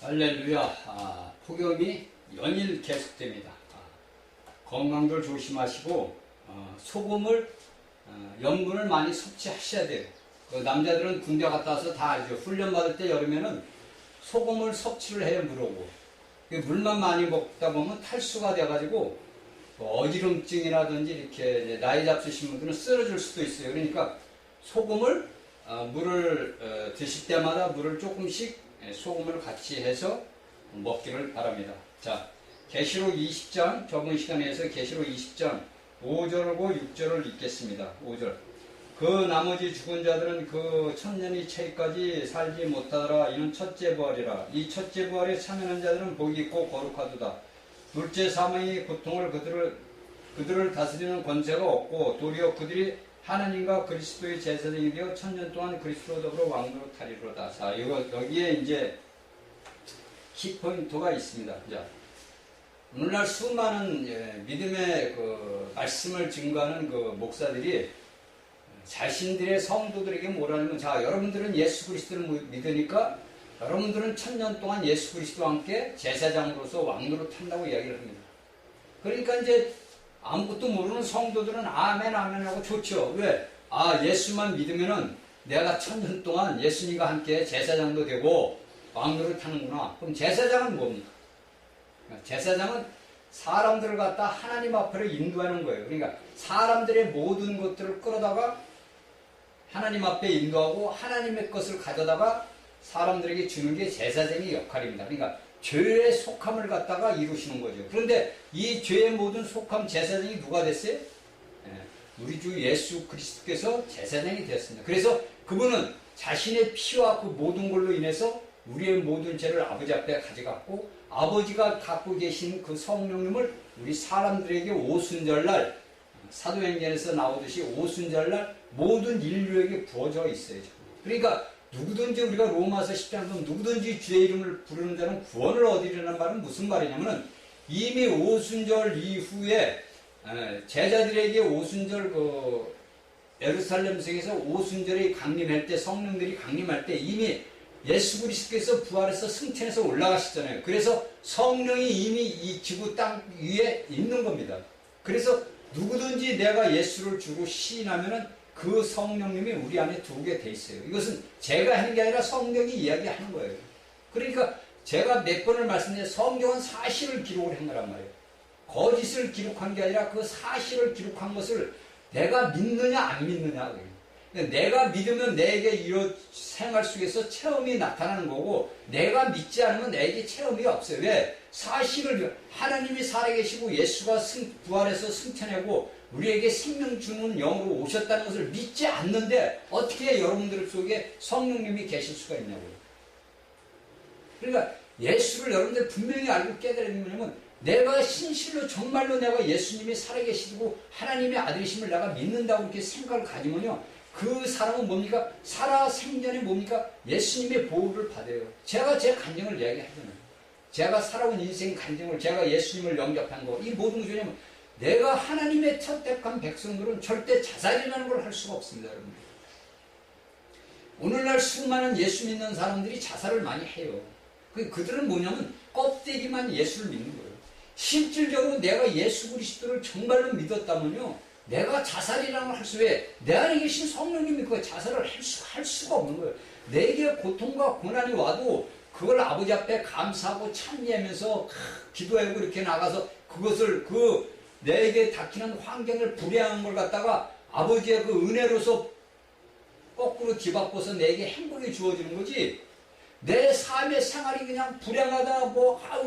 할렐루야. 폭염이 연일 계속됩니다. 건강들 조심하시고 소금을 염분을 많이 섭취하셔야 돼요. 남자들은 군대 갔다 와서 다 알죠. 훈련 받을 때 여름에는 소금을 섭취를 해야 물어고 물만 많이 먹다 보면 탈수가 돼가지고 어지럼증이라든지 이렇게 나이 잡수신 분들은 쓰러질 수도 있어요. 그러니까 소금을 물을 드실 때마다 물을 조금씩 소금을 같이 해서 먹기를 바랍니다. 자, 계시록 20장, 저번 시간에서 계시록 20장 5절과 6절을 읽겠습니다. 5절. 그 나머지 죽은 자들은 그 천년이 채까지 살지 못하더라. 이는 첫째 부활이라. 이 첫째 부활에 참여한 자들은 복이 있고 거룩하도다. 둘째 사망의 고통을 그들을 다스리는 권세가 없고 도리어 그들이 하나님과 그리스도의 제사장이 되어 천년 동안 그리스도로 더불어 왕으로 타리로다. 자, 여기에 이제 키포인트가 있습니다. 자, 오늘날 수많은 믿음의 말씀을 증거하는 목사들이 자신들의 성도들에게 뭐라냐면, 자, 여러분들은 예수 그리스도를 믿으니까 여러분들은 천년 동안 예수 그리스도와 함께 제사장으로서 왕으로 탄다고 이야기를 합니다. 그러니까 이제 아무것도 모르는 성도들은 아멘 아멘 하고 좋죠. 왜? 예수만 믿으면은 내가 천년 동안 예수님과 함께 제사장도 되고 왕으로 타는구나. 그럼 제사장은 뭡니까? 제사장은 사람들을 갖다 하나님 앞으로 인도하는 거예요. 그러니까 사람들의 모든 것들을 끌어다가 하나님 앞에 인도하고 하나님의 것을 가져다가 사람들에게 주는 게 제사장의 역할입니다. 그러니까 죄의 속함을 갖다가 이루시는 거죠. 그런데 이 죄의 모든 속함 제사장이 누가 됐어요? 우리 주 예수 그리스도께서 제사장이 되었습니다. 그래서 그분은 자신의 피와 그 모든 걸로 인해서 우리의 모든 죄를 아버지 앞에 가져갔고, 아버지가 갖고 계신 그 성령님을 우리 사람들에게 오순절날, 사도행전에서 나오듯이 오순절날 모든 인류에게 부어져 있어요. 그러니까 누구든지, 우리가 로마서 10장 보면 누구든지 주의 이름을 부르는 자는 구원을 얻으리라는 말은 무슨 말이냐면은, 이미 오순절 이후에 제자들에게 오순절 예루살렘 성에서 오순절이 강림할 때, 성령들이 강림할 때 이미 예수 그리스도께서 부활해서 승천해서 올라가시잖아요. 그래서 성령이 이미 이 지구 땅 위에 있는 겁니다. 그래서 누구든지 내가 예수를 주로 시인하면은 그 성령님이 우리 안에 들어오게 돼 있어요. 이것은 제가 하는 게 아니라 성경이 이야기하는 거예요. 그러니까 제가 몇 번을 말씀드린 성경은 사실을 기록을 한 거란 말이에요. 거짓을 기록한 게 아니라 그 사실을 기록한 것을 내가 믿느냐 안 믿느냐. 내가 믿으면 내게 이런 생활 속에서 체험이 나타나는 거고, 내가 믿지 않으면 내게 체험이 없어요. 왜? 사실을, 하나님이 살아계시고 예수가 부활해서 승천하고 우리에게 생명 주는 영으로 오셨다는 것을 믿지 않는데 어떻게 여러분들 속에 성령님이 계실 수가 있냐고요. 그러니까 예수를 여러분들 분명히 알고 깨달아야 되냐면, 내가 진실로 정말로 내가 예수님이 살아계시고 하나님의 아들이심을 내가 믿는다고 이렇게 생각을 가지면요, 그 사람은 뭡니까? 살아 생전에 뭡니까? 예수님의 보호를 받아요. 제가 제 간증을 이야기하잖아요. 제가 살아온 인생 간증을, 제가 예수님을 영접한 거, 이 모든 것이 뭐냐면, 내가 하나님의 선택한 백성들은 절대 자살이라는 걸 할 수가 없습니다, 여러분. 오늘날 수많은 예수 믿는 사람들이 자살을 많이 해요. 그들은 뭐냐면 껍데기만 예수를 믿는 거예요. 실질적으로 내가 예수 그리스도를 정말로 믿었다면요, 내가 자살이라는 걸 할 수, 왜? 내 안에 계신 성령님이 그 자살을 할 수가 없는 거예요. 내게 고통과 고난이 와도 그걸 아버지 앞에 감사하고 찬미하면서 기도하고 이렇게 나가서 그것을 내게 닥치는 환경을 불행한 걸 갖다가 아버지의 그 은혜로서 거꾸로 뒤바꿔서 내게 행복이 주어지는 거지, 내 삶의 생활이 그냥 불행하다,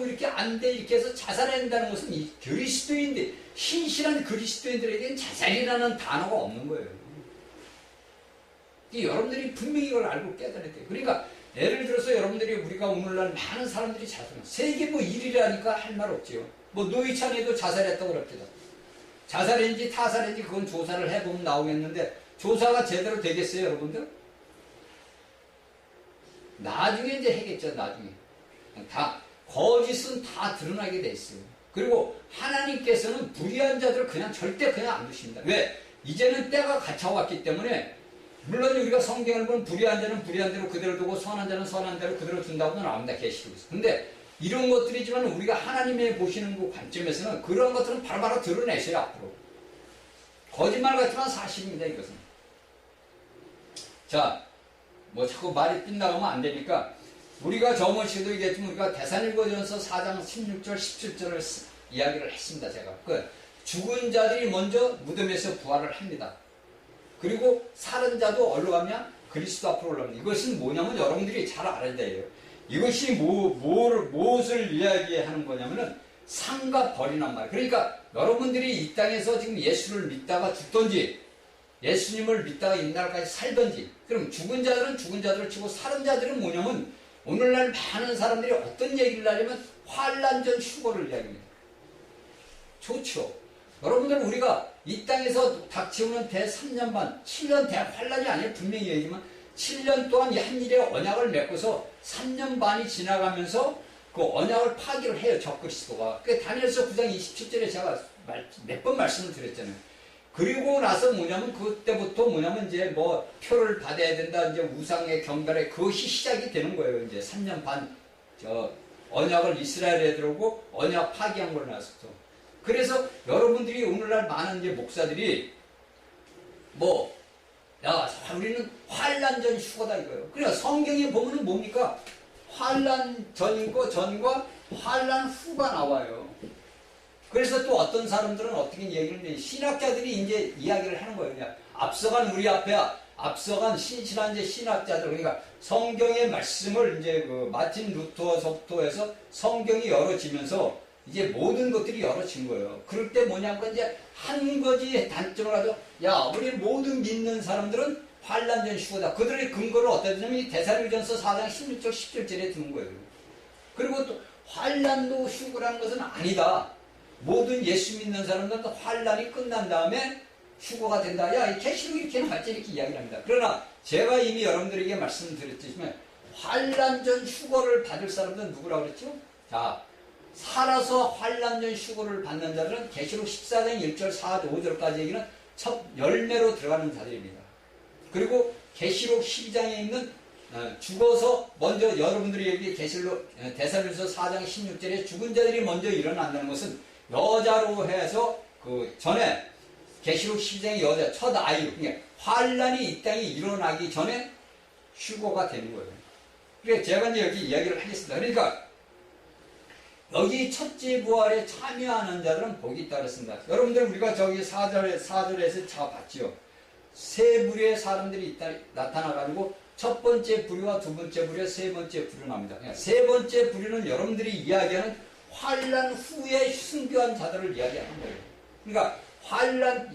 이렇게 안 돼, 이렇게 해서 자살한다는 것은 이 그리스도인들, 신실한 그리스도인들에게는 자살이라는 단어가 없는 거예요. 여러분들이 분명히 이걸 알고 깨달아야 돼요. 그러니까, 예를 들어서 여러분들이, 우리가 오늘날 많은 사람들이 자살합니다. 세계 1위라니까 할 말 없지요. 노회찬이도 자살했다고 그럽니다. 자살인지 타살인지 그건 조사를 해보면 나오겠는데, 조사가 제대로 되겠어요, 여러분들? 나중에 이제 하겠죠, 나중에. 거짓은 다 드러나게 돼 있어요. 그리고 하나님께서는 불의한 자들을 절대 그냥 안 두십니다. 왜? 이제는 때가 갇혀왔기 때문에 물론 우리가 성경을 보면 불의한 자는 불의한 대로 그대로 두고 선한 자는 선한 대로 그대로 둔다고는 나옵니다. 계시록에서. 근데 이런 것들이지만 우리가 하나님의 보시는 그 관점에서는 그런 것들은 바로바로 드러내셔요. 앞으로. 거짓말 같지만 사실입니다. 이것은. 자, 뭐 자꾸 말이 빗나가면 안 되니까 우리가 저번 시간에도 얘기했지만 우리가 데살로니가전서 4장 16절 17절을 이야기를 했습니다. 제가. 죽은 자들이 먼저 무덤에서 부활을 합니다. 그리고 살은 자도 어디로 가냐? 그리스도 앞으로 올라갑니다. 이것은 뭐냐면 여러분들이 잘 알아야 돼요. 이것이 무엇을 이야기하는 거냐면은 상과 벌이란 말이에요. 그러니까 여러분들이 이 땅에서 지금 예수를 믿다가 죽든지 예수님을 믿다가 이날까지 살든지, 그럼 죽은 자들은 죽은 자들을 치고 살은 자들은 뭐냐면 오늘날 많은 사람들이 어떤 얘기를 하냐면 환난 전 휴거를 이야기합니다. 좋죠. 여러분들 우리가 이 땅에서 닥치오는 대 3년 반, 7년 대환란이 아니에요. 분명히 얘기지만 7년 동안 한 일에 언약을 맺고서 3년 반이 지나가면서 그 언약을 파기를 해요. 적그리스도가. 그 다니엘서 9장 27절에 제가 몇 번 말씀을 드렸잖아요. 그리고 나서 뭐냐면 그때부터 뭐냐면 이제 뭐 표를 받아야 된다. 이제 우상의 경배에 그것이 시작이 되는 거예요. 이제 3년 반 언약을 이스라엘 애들하고 언약 파기한 걸 나서. 그래서 여러분들이 오늘날 많은 이제 목사들이 우리는 환란 전 휴거다 이거예요. 그러니까 성경에 보면은 뭡니까? 환란 전과 환란 후가 나와요. 그래서 또 어떤 사람들은 어떻게 얘기를 해? 신학자들이 이제 이야기를 하는 거예요. 그냥 앞서간 우리 앞에 앞서간 신실한 이제 신학자들, 그러니까 성경의 말씀을 이제 마틴 루터서부터 해서 성경이 열어지면서 이제 모든 것들이 열어진 거예요. 그럴 때 뭐냐면 이제 한 가지 단점을 가지고 우리 모든 믿는 사람들은 환란 전 휴거다. 그들의 근거를 어디다 두냐면 데살로니가전서 4장 16절 17절에 두는 거예요. 그리고 또 환란도 휴거라는 것은 아니다. 모든 예수 믿는 사람들은 환란이 끝난 다음에 휴거가 된다. 이 계시록 이렇게 나왔지 이렇게 이야기를 합니다. 그러나 제가 이미 여러분들에게 말씀드렸지만 환란 전 휴거를 받을 사람들은 누구라고 그랬죠? 자, 살아서 환란 전 휴거를 받는 자들은 계시록 14장 1절 4, 5절까지 얘기는 첫 열매로 들어가는 자들입니다. 그리고 계시록 12장에 있는 죽어서 먼저 여러분들이 여기 데살로니가서 4장 16절에 죽은 자들이 먼저 일어난다는 것은 여자로 해서 그 전에 계시록 12장의 여자 첫 아이로, 그러니까 환란이 이 땅에 일어나기 전에 휴거가 되는 거예요. 그래서 제가 이제 여기 이야기를 하겠습니다. 그러니까 여기 첫째 부활에 참여하는 자들은 복이 있다 그랬습니다. 여러분들 우리가 저기 4절에서 다 봤지요. 세 부류의 사람들이 나타나가지고 첫 번째 부류와 두 번째 부류, 세 번째 부류 납니다. 그러니까 세 번째 부류는 여러분들이 이야기하는 환란 후에 순교한 자들을 이야기하는 거예요. 그러니까 환란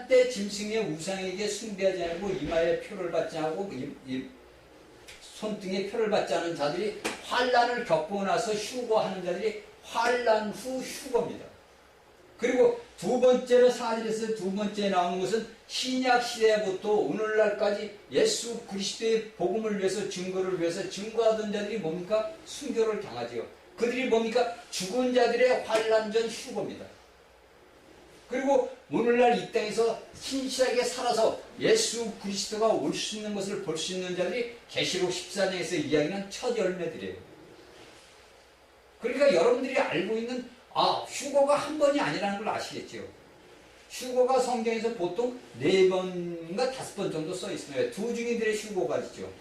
때 짐승의 우상에게 숭배하지 않고 이마에 표를 받지 않고 손등에 표를 받지 않은 자들이 환란을 겪고 나서 휴거하는 자들이 환란 후 휴거입니다. 그리고 두 번째로 사절에서 두 번째 나오는 것은 신약 시대부터 오늘날까지 예수 그리스도의 복음을 위해서 증거를 위해서 증거하던 자들이 뭡니까? 순교를 당하지요. 그들이 뭡니까? 죽은 자들의 환란 전 휴거입니다. 그리고 오늘날 이 땅에서 신실하게 살아서 예수 그리스도가 올 수 있는 것을 볼 수 있는 자들이 계시록 14장에서 이야기하는 첫 열매들이에요. 그러니까 여러분들이 알고 있는 휴거가 한 번이 아니라는 걸 아시겠죠. 휴거가 성경에서 보통 4번인가 5번 정도 써 있어요. 두 중인들의 휴거가 있죠.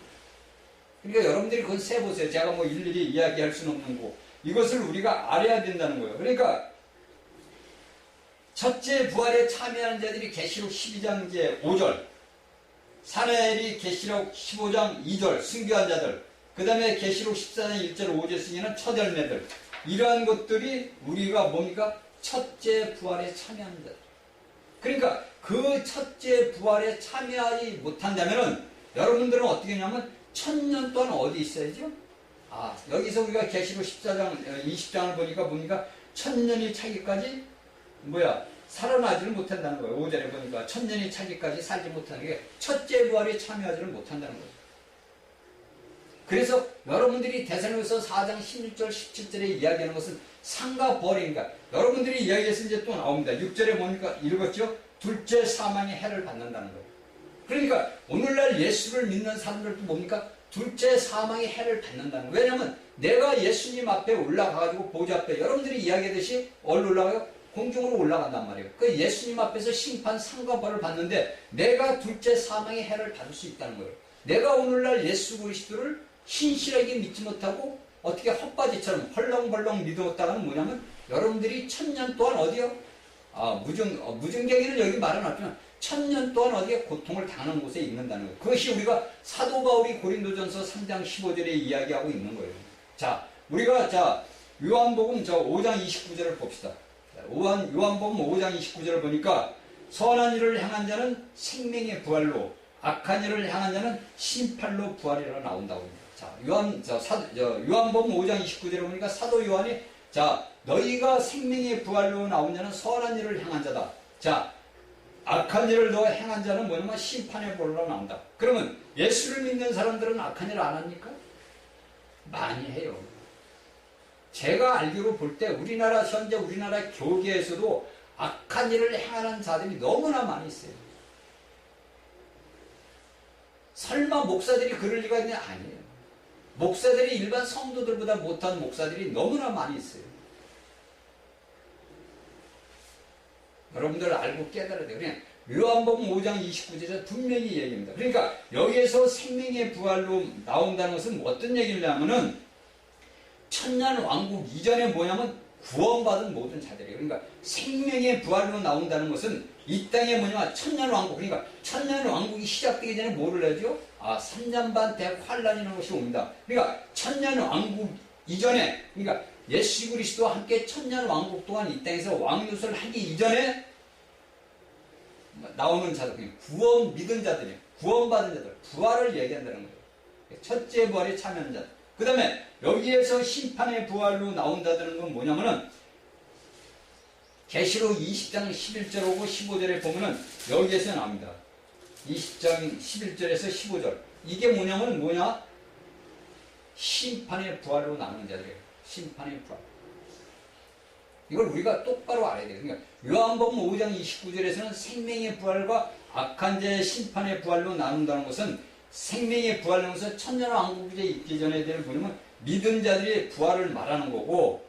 그러니까 여러분들이 그건 세보세요. 제가 뭐 일일이 이야기할 수는 없는 거. 이것을 우리가 알아야 된다는 거예요. 그러니까 첫째 부활에 참여하는 자들이 계시록 12장 이제 5절, 사내엘이 계시록 15장 2절 순교한 자들, 그 다음에 계시록 14장 1절 5절 승리는 첫 열매들, 이러한 것들이 우리가 뭡니까? 첫째 부활에 참여하는 자들. 그러니까 그 첫째 부활에 참여하지 못한다면은 여러분들은 어떻게 하냐면 1000년 동안 어디 있어야죠? 여기서 우리가 계시록 14장 20장을 보니까 뭡니까? 1000년이 차기까지 살아나지를 못한다는 거예요. 5절에 보니까 1000년이 차기까지 살지 못하는 게 첫째 부활에 참여하지를 못한다는 거예요. 그래서 여러분들이 데살로니가서 4장 16절 17절에 이야기하는 것은 상과 벌이니까 여러분들이 이야기해서 이제 또 나옵니다. 6절에 보니까 읽었죠? 둘째 사망의 해를 받는다는 거예요. 그러니까 오늘날 예수를 믿는 사람들도 뭡니까? 둘째 사망의 해를 받는다는 거예요. 왜냐하면 내가 예수님 앞에 올라가가지고 보좌 앞에 여러분들이 이야기하듯이 어디로 올라가요? 공중으로 올라간단 말이에요. 그 예수님 앞에서 심판 상과 벌을 받는데 내가 둘째 사망의 해를 받을 수 있다는 거예요. 내가 오늘날 예수 그리스도를 신실하게 믿지 못하고 어떻게 헛바지처럼 헐렁벌렁 믿었다가는 뭐냐면 여러분들이 1000년 동안 어디요? 무증경이는 여기 말은 없지만 1000년 동안 어디에 고통을 당하는 곳에 있는다는 거예요. 그것이 우리가 사도 바울이 고린도전서 3장 15절에 이야기하고 있는 거예요. 자, 우리가 요한복음 5장 29절을 봅시다. 요한복음 5장 29절을 보니까 선한 일을 향한 자는 생명의 부활로 악한 일을 향한 자는 심판로 부활이라 나온다고 합니다. 자, 요한복음 5장 29절에 보니까 사도 요한이 너희가 생명의 부활로 나온 자는 선한 일을 향한 자다. 자, 악한 일을 너 행한 자는 뭐냐면 심판의 벌로 나온다. 그러면 예수를 믿는 사람들은 악한 일 안 합니까? 많이 해요. 제가 알기로 볼 때 현재 우리나라 교계에서도 악한 일을 행하는 자들이 너무나 많이 있어요. 설마 목사들이 그럴 리가 있냐? 아니에요. 목사들이 일반 성도들보다 못한 목사들이 너무나 많이 있어요. 여러분들 알고 깨달아야 돼요. 그냥 요한복음 5장 29절에서 분명히 얘기합니다. 그러니까 여기에서 생명의 부활로 나온다는 것은 어떤 얘기냐면은 천년 왕국 이전에 뭐냐면 구원받은 모든 자들이에요. 그러니까 생명의 부활로 나온다는 것은 이 땅에 뭐냐면 천년 왕국, 그러니까 천년 왕국이 시작되기 전에 뭐를 하죠? 3년 반 대환란이라는 것이 옵니다. 그러니까 천년 왕국 이전에, 그러니까 예수 그리스도와 함께 천년 왕국 동안 이 땅에서 왕노릇을 하기 이전에 나오는 자들, 구원 믿은 자들이에요. 구원받은 자들, 부활을 얘기한다는 거예요. 첫째 부활에 참여하는 자들. 그 다음에 여기에서 심판의 부활로 나온다는 건 뭐냐면은 계시록 20장 11절 오고 15절에 보면은 여기에서 나옵니다. 20장 11절에서 15절. 이게 뭐냐면 심판의 부활로 나오는 자들이에요. 심판의 부활. 이걸 우리가 똑바로 알아야 돼요. 그러니까 요한복음 5장 29절에서는 생명의 부활과 악한 자의 심판의 부활로 나눈다는 것은 생명의 부활이라는 것은 천년왕국에 있기 전에 대해 보면 믿은 자들의 부활을 말하는 거고,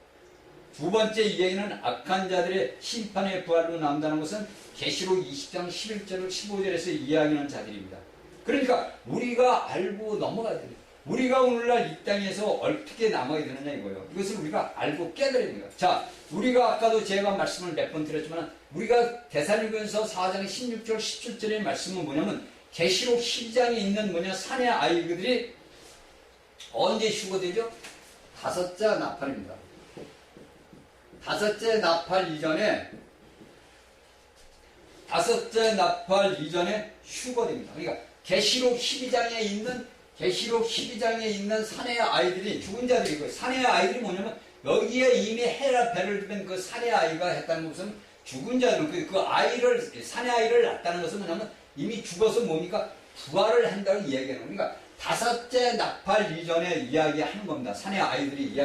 두 번째 이야기는 악한 자들의 심판의 부활로 나온다는 것은 계시록 20장 11절 15절에서 이야기하는 자들입니다. 그러니까 우리가 알고 넘어가야 돼요. 우리가 오늘날 이 땅에서 어떻게 남아야 되느냐 이거예요. 이것을 우리가 알고 깨달아야 됩니다. 자, 우리가 아까도 제가 말씀을 몇 번 드렸지만 우리가 데살로니가서 4장 16절 17절의 말씀은 뭐냐면 계시록 12장에 있는 산의 아이들이 언제 휴거되죠? 다섯째 나팔입니다. 다섯째 나팔 이전에 휴거됩니다. 그러니까 계시록 12장에 있는 사내의 아이들이 죽은 자들이고, 사내의 아이들이 뭐냐면 여기에 이미 헤라 배를 든 그 사내 아이가 했다는 것은 죽은 자들, 그 아이를, 사내 아이를 낳았다는 것은 뭐냐면 이미 죽어서 뭡니까? 부활을 한다고 이야기하는 거예요. 그러니까 다섯째 나팔 이전에 이야기하는 겁니다. 사내 아이들이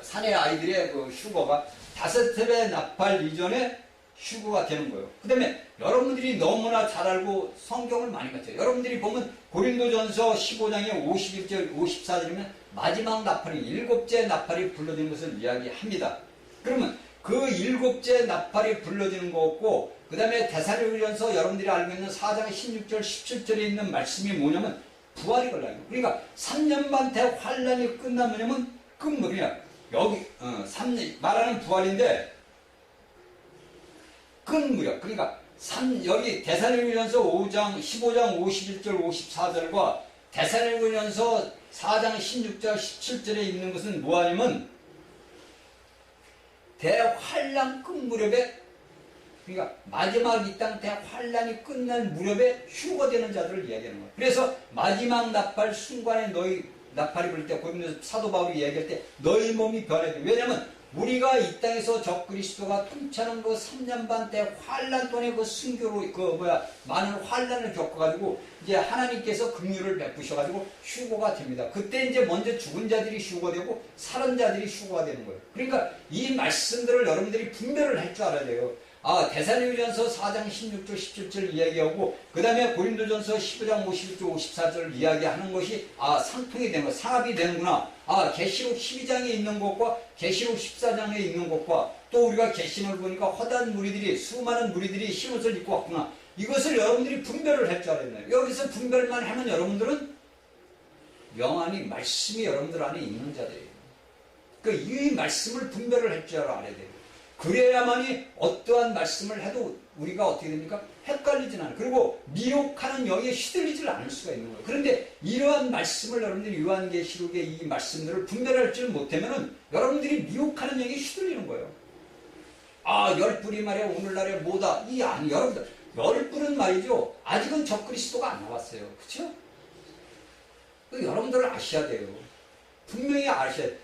사내 아이들의 그 휴거가 다섯째 나팔 이전에 휴거가 되는 거예요. 그 다음에 여러분들이 너무나 잘 알고 성경을 많이 봤죠. 여러분들이 보면 고린도전서 15장에 51절, 54절이면 마지막 나팔이 일곱째 나팔이 불러지는 것을 이야기합니다. 그러면 그 일곱째 나팔이 불러지는 거고, 그 다음에 데살로니가전서 여러분들이 알고 있는 4장 16절, 17절에 있는 말씀이 뭐냐면 부활이 걸려요. 그러니까 3년 반 대환란이 끝나면 끝물이야. 여기 3년 말하는 부활인데 끝무렵. 그러니까 여기 데살로니가전서 5장 15장 51절 54절과 데살로니가전서 4장 16절 17절에 있는 것은 뭐하냐면 대환란 끝무렵에, 그러니까 마지막 이 땅 대환란이 끝난 무렵에 휴거되는 자들을 이야기하는 거예요. 그래서 마지막 나팔 순간에 너희 나팔이 불 때 고린도서 사도 바울이 이야기할 때 너희 몸이 변해야 돼. 왜냐하면 우리가 이 땅에서 적그리스도가 통치하는 그 3년 반 때 환란 동안의 그 순교로 많은 환란을 겪어가지고 이제 하나님께서 긍휼을 베푸셔가지고 휴거가 됩니다. 그때 이제 먼저 죽은 자들이 휴거되고 살은 자들이 휴거가 되는 거예요. 그러니까 이 말씀들을 여러분들이 분별을 할 줄 알아야 돼요. 데살로니가전서 4장 16절 17절 이야기하고 그 다음에 고린도전서 15장 51절 54절 이야기하는 것이 상통이 되는 거, 상합이 되는구나. 계시록 12장에 있는 것과 계시록 14장에 있는 것과 또 우리가 계시록을 보니까 허다한 무리들이 수많은 무리들이 흰옷을 입고 왔구나. 이것을 여러분들이 분별을 할 줄 알아야 돼요. 여기서 분별만 하면 여러분들은 영안이 말씀이 여러분들 안에 있는 자들이에요. 그러니까 이 말씀을 분별을 할 줄 알아야 돼요. 그래야만이 어떠한 말씀을 해도 우리가 어떻게 됩니까? 헷갈리진 않아요. 그리고 미혹하는 영에 휘둘리질 않을 수가 있는 거예요. 그런데 이러한 말씀을 여러분들이 요한계시록의 이 말씀들을 분별할 줄 못하면은 여러분들이 미혹하는 영에 휘둘리는 거예요. 열불이 말이야 오늘날에 뭐다. 여러분들 열불은 말이죠. 아직은 적그리스도가 안 나왔어요. 그렇죠? 여러분들은 아셔야 돼요. 분명히 아셔야 돼요.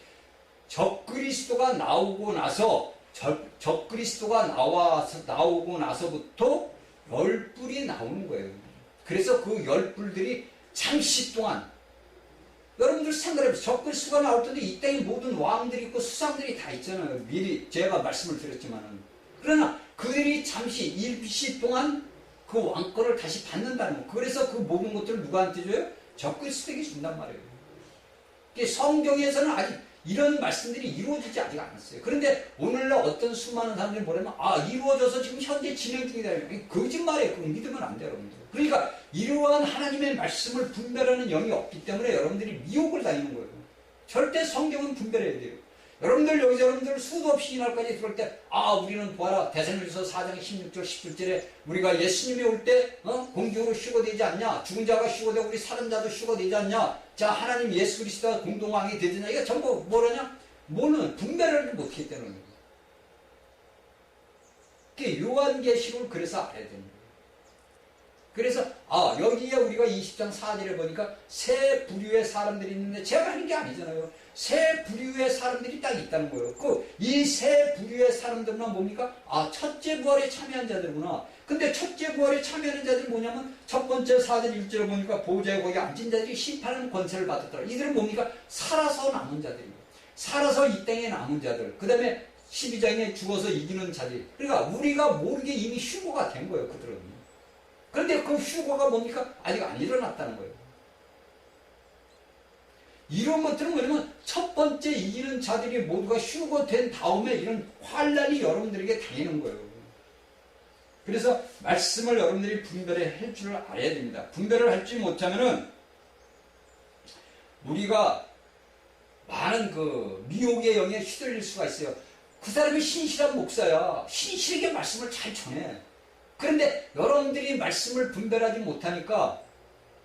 적그리스도가 나오고 나서 적그리스도가 나오고 나서부터 열불이 나오는 거예요. 그래서 그 열불들이 잠시 동안 여러분들 생각해보세요. 적그리스도가 나올 텐데 이 땅에 모든 왕들이 있고 수상들이 다 있잖아요. 미리 제가 말씀을 드렸지만은. 그러나 그들이 잠시 일시 동안 그 왕권을 다시 받는다는 거예요. 그래서 그 모든 것들을 누구한테 줘요? 적그리스도에게 준단 말이에요. 성경에서는 아직 이런 말씀들이 이루어지지 아직 않았어요. 그런데 오늘날 어떤 수많은 사람들이 뭐냐면 이루어져서 지금 현재 진행 중이다. 거짓말이에요. 그거 믿으면 안 돼요, 여러분들. 그러니까 이러한 하나님의 말씀을 분별하는 영이 없기 때문에 여러분들이 미혹을 다니는 거예요. 절대 성경은 분별해야 돼요. 여러분들 수도 없이 이날까지 들어올 때 우리는 보아라 데살로니가서 4장 16절 17절에 우리가 예수님이 올 때 공중으로 휴거되지 않냐, 죽은 자가 휴거되고 우리 살은 자도 휴거되지 않냐, 자 하나님 예수 그리스도가 공동왕이 되느냐. 이거 전부 뭐라냐? 뭐는 분별을 못했기 때문에. 요한계시록을 그래서 알아야 됩니다. 그래서 여기에 우리가 20장 4절에 보니까 세 부류의 사람들이 있는데 제가 하는 게 아니잖아요. 세 부류의 사람들이 딱 있다는 거예요. 이 세 부류의 사람들은 뭡니까? 첫째 부활에 참여한 자들구나. 근데 첫째 부활에 참여하는 자들이 뭐냐면 첫 번째 4절 1절에 보니까 보호자의 거기 앉은 자들이 심판하는 권세를 받았더라. 이들은 뭡니까? 살아서 남은 자들입니다. 살아서 이 땅에 남은 자들. 그 다음에 12장에 죽어서 이기는 자들. 그러니까 우리가 모르게 이미 휴거가 된 거예요. 그들은. 그런데 그 휴거가 뭡니까? 아직 안 일어났다는 거예요. 이런 것들은 뭐냐면 첫 번째 이기는 자들이 모두가 휴거된 다음에 이런 환란이 여러분들에게 당하는 거예요. 그래서 말씀을 여러분들이 분별해 할 줄 알아야 됩니다. 분별을 할지 못하면은 우리가 많은 그 미혹의 영에 휘둘릴 수가 있어요. 그 사람이 신실한 목사야. 신실하게 말씀을 잘 전해. 그런데 여러분들이 말씀을 분별하지 못하니까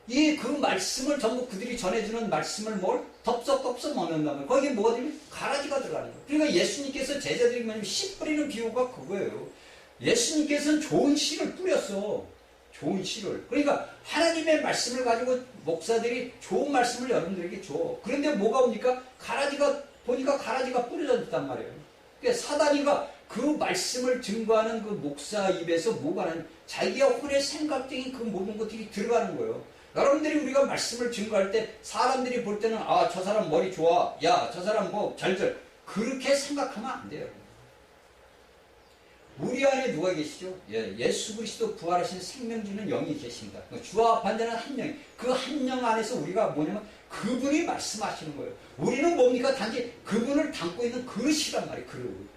그 말씀을 전부 그들이 전해주는 말씀을 덥석덥석 먹는다면 거기에 뭐가 되면 가라지가 들어가는 거예요. 그러니까 예수님께서 제자들이 뭐냐면 씨 뿌리는 비유가 그거예요. 예수님께서는 좋은 씨를 뿌렸어. 좋은 씨를. 그러니까 하나님의 말씀을 가지고 목사들이 좋은 말씀을 여러분들에게 줘. 그런데 뭐가 옵니까? 보니까 가라지가 뿌려져 있단 말이에요. 그러니까 사단이가 그 말씀을 증거하는 그 목사 입에서 뭐가 나는 자기가 혼의 생각적인 그 모든 것들이 들어가는 거예요. 여러분들이 우리가 말씀을 증거할 때 사람들이 볼 때는 저 사람 머리 좋아. 야, 저 사람 잘들. 그렇게 생각하면 안 돼요. 우리 안에 누가 계시죠? 예수 그리스도 부활하신 생명 주는 영이 계십니다. 주와 반대는 한 명. 그 한 명 안에서 우리가 뭐냐면 그분이 말씀하시는 거예요. 우리는 뭡니까? 단지 그분을 담고 있는 그릇이란 말이에요. 그릇.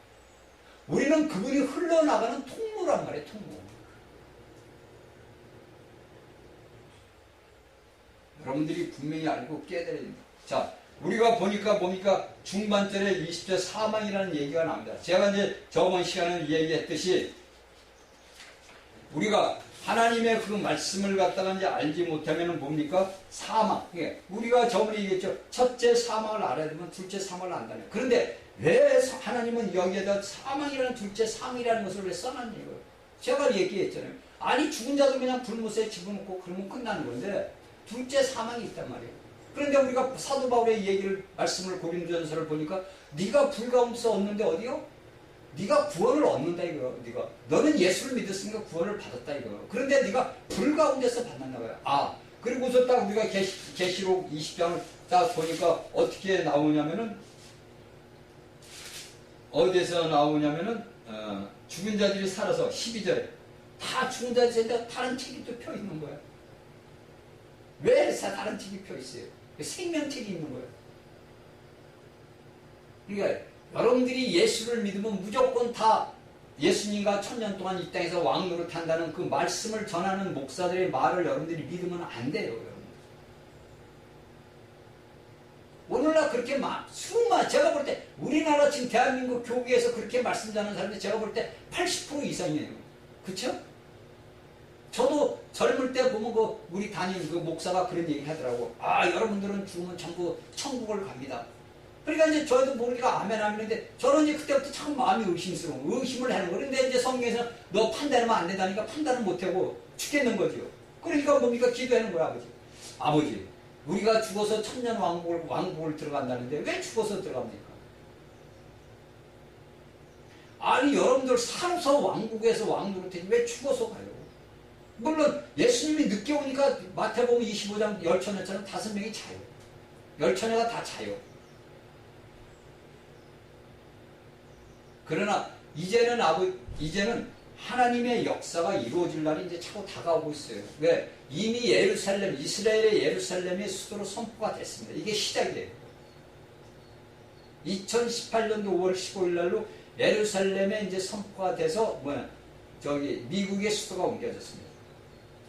우리는 그분이 흘러나가는 통로란 말이에요. 통로. 여러분들이 분명히 알고 깨달아야 됩니다. 자, 우리가 보니까 뭡니까? 중반절에 20절 사망이라는 얘기가 나옵니다. 제가 이제 저번 시간에 얘기했듯이 우리가 하나님의 그 말씀을 갖다가 이제 알지 못하면 뭡니까? 사망. 우리가 저번에 얘기했죠. 첫째 사망을 알아야 되면 둘째 사망을 안다는. 그런데 왜 하나님은 여기에다 사망이라는 둘째 상이라는 것을 왜 써놨냐고요? 제가 얘기했잖아요. 아니 죽은 자도 그냥 불못에 집어넣고 그러면 끝나는 건데 둘째 사망이 있단 말이에요. 그런데 우리가 사도 바울의 얘기를, 말씀을 고린도전서를 보니까 네가 불 가운데서 얻는데 어디요? 네가 구원을 얻는다 이거요. 네가 너는 예수를 믿었으니까 구원을 받았다 이거요. 그런데 네가 불 가운데서 받는다 거야. 아, 그리고서 딱 우리가 계시록 20장을 딱 보니까 어떻게 나오냐면은, 어디에서 나오냐면은 죽은 자들이 살아서 12절에 다 죽은 자들인데 다른 책이 또 펴 있는 거야. 왜 다른 책이 펴 있어요? 생명책이 있는 거예요. 그러니까 여러분들이 예수를 믿으면 무조건 다 예수님과 1000년 동안 이 땅에서 왕노릇 한다는 그 말씀을 전하는 목사들의 말을 여러분들이 믿으면 안 돼요. 여러분. 오늘날 그렇게 제가 볼 때 우리나라 지금 대한민국 교회에서 그렇게 말씀 전하는 사람들이 제가 볼 때 80% 이상이에요. 그쵸? 저도 젊을 때 보면 우리 담임 그 목사가 그런 얘기 하더라고. 아, 여러분들은 죽으면 전부 천국을 갑니다. 그러니까 이제 저희도 모르니까 아멘 하는데 저는 이제 그때부터 참 마음이 의심을 하는 거예요. 근데 이제 성경에서 너 판단하면 안 된다니까 판단을 못하고 죽겠는 거죠. 그러니까 뭡니까? 기도하는 거야, 아버지. 아버지, 우리가 죽어서 천년 왕국을 들어간다는데 왜 죽어서 들어갑니까? 아니, 여러분들 살아서 왕국에서 왕노릇하지 왜 죽어서 가요? 물론 예수님이 늦게 오니까 마태복음 25장 열처녀처럼 5명이 자요. 열처녀가 다 자요. 그러나 이제는 하나님의 역사가 이루어질 날이 이제 차고 다가오고 있어요. 왜? 이미 이스라엘의 예루살렘이 수도로 선포가 됐습니다. 이게 시작이에요. 2018년도 5월 15일 날로 예루살렘에 이제 선포가 돼서 미국의 수도가 옮겨졌습니다.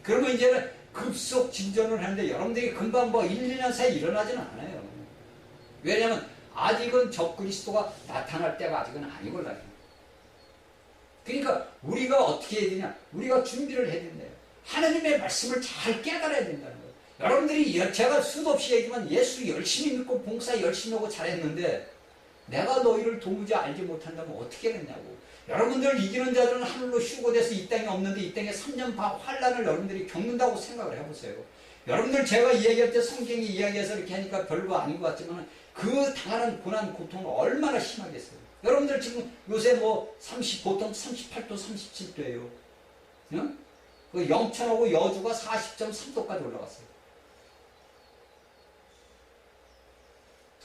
그러면 이제는 급속 진전을 하는데 여러분들이 금방 1, 2년 사이에 일어나지는 않아요. 왜냐하면 아직은 적그리스도가 나타날 때가 아직은 아니거든요. 그러니까 우리가 어떻게 해야 되냐? 우리가 준비를 해야 된대요. 하나님의 말씀을 잘 깨달아야 된다는 거예요. 여러분들이 제가 수도 없이 얘기지만 예수 열심히 믿고 봉사 열심히 하고 잘했는데 내가 너희를 도무지 알지 못한다면 어떻게 하겠냐고. 여러분들 이기는 자들은 하늘로 휴거돼서 이 땅에 없는데 이 땅에 3년 반 환란을 여러분들이 겪는다고 생각을 해보세요. 여러분들 제가 이야기할 때 성경이 이야기해서 이렇게 하니까 별거 아닌 것 같지만 그 당하는 고난 고통은 얼마나 심하겠어요. 여러분들 지금 요새 보통 38도 37도예요. 응? 그 영천하고 여주가 40.3도까지 올라갔어요.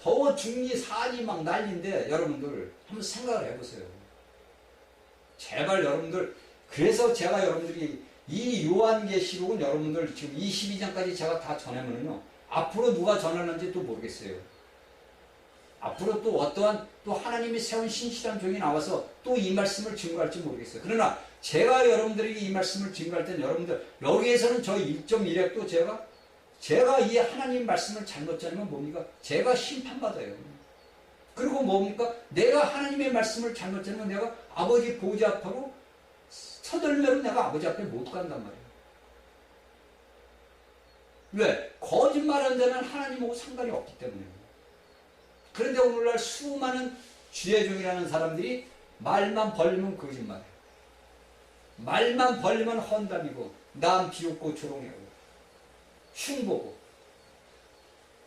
더워 죽니 살이 막 난리인데 여러분들 한번 생각을 해보세요. 제발 여러분들, 그래서 제가 여러분들이 이 요한계시록은 여러분들 지금 22장까지 제가 다 전하면은요, 앞으로 누가 전하는지 또 모르겠어요. 앞으로 또 어떠한 또 하나님이 세운 신실한 종이 나와서 또 이 말씀을 증거할지 모르겠어요. 그러나 제가 여러분들에게 이 말씀을 증거할 때는 여러분들 여기에서는 저 1.1핵도 제가 이 하나님 말씀을 잘못 전하면 뭡니까? 제가 심판받아요. 그리고 뭡니까? 내가 하나님의 말씀을 잘못 전하면 내가 아버지 보좌 앞으로 서들면 내가 아버지 앞에 못 간단 말이에요. 왜? 거짓말하는 자는 하나님하고 상관이 없기 때문에. 그런데 오늘날 수많은 주의종이라는 사람들이 말만 벌리면 거짓말이에요. 말만 벌리면 헌담이고 남 비웃고 조롱하고 흉보고.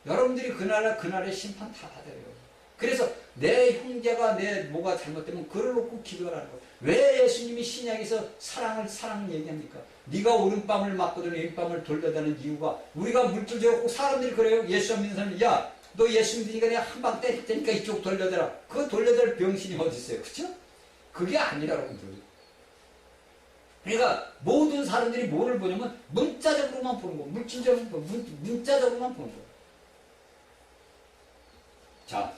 여러분들이 그날의 심판 다 받아요. 그래서 내 형제가 내 뭐가 잘못되면 그를 놓고 기도를 하는 거예요. 왜 예수님이 신약에서 사랑을 얘기합니까? 네가 오른밤을 맞거든 왼밤을 돌려다는 이유가, 우리가 물질적으로 사람들이 그래요. 예수 믿는 사람이 야, 너 예수 믿으니까 내가 한 방 때릴 테니까 이쪽 돌려대라. 그 돌려댈 병신이 어디 있어요? 그렇죠? 그게 아니라고. 그러니까 모든 사람들이 뭐를 보냐면 문자적으로만 보는 거, 물질적으로 문자적으로만 보는 거. 자,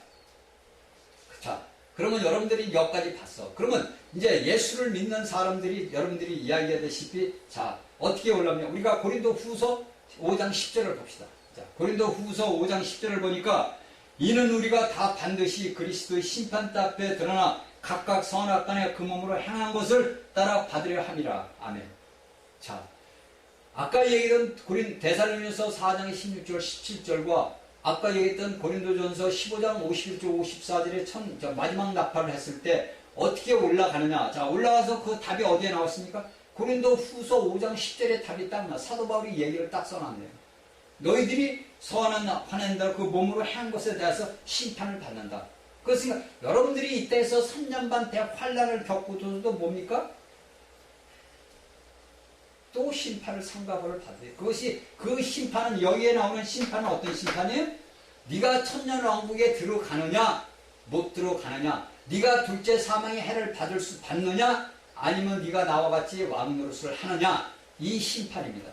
그러면 여러분들이 여기까지 봤어. 그러면 이제 예수를 믿는 사람들이 여러분들이 이야기하다시피 자, 어떻게 올라오냐? 우리가 고린도 후서 5장 10절을 봅시다. 자, 고린도 후서 5장 10절을 보니까 이는 우리가 다 반드시 그리스도의 심판 앞에 드러나 각각 선악간에 그 몸으로 행한 것을 따라 받으려 함이라. 아멘. 자, 아까 얘기했던 데살로니가서 4장 16절 17절과 아까 얘기했던 고린도전서 15장 51절 54절에 마지막 납파를 했을 때 어떻게 올라가느냐. 자, 올라가서 그 답이 어디에 나왔습니까? 고린도 후서 5장 10절에 답이 딱 나와. 사도 바울이 얘기를 딱 써놨네요. 너희들이 화낸다 그 몸으로 행한 것에 대해서 심판을 받는다. 그렇습니까? 여러분들이 이때에서 3년 반 대환란을 겪고도 뭡니까? 또 심판을 상가벌을 받아요. 그것이 그 심판은 여기에 나오는 심판은 어떤 심판이에요? 네가 천년왕국에 들어가느냐 못 들어가느냐, 네가 둘째 사망의 해를 받느냐 아니면 네가 나와 같이 왕노릇을 하느냐, 이 심판입니다.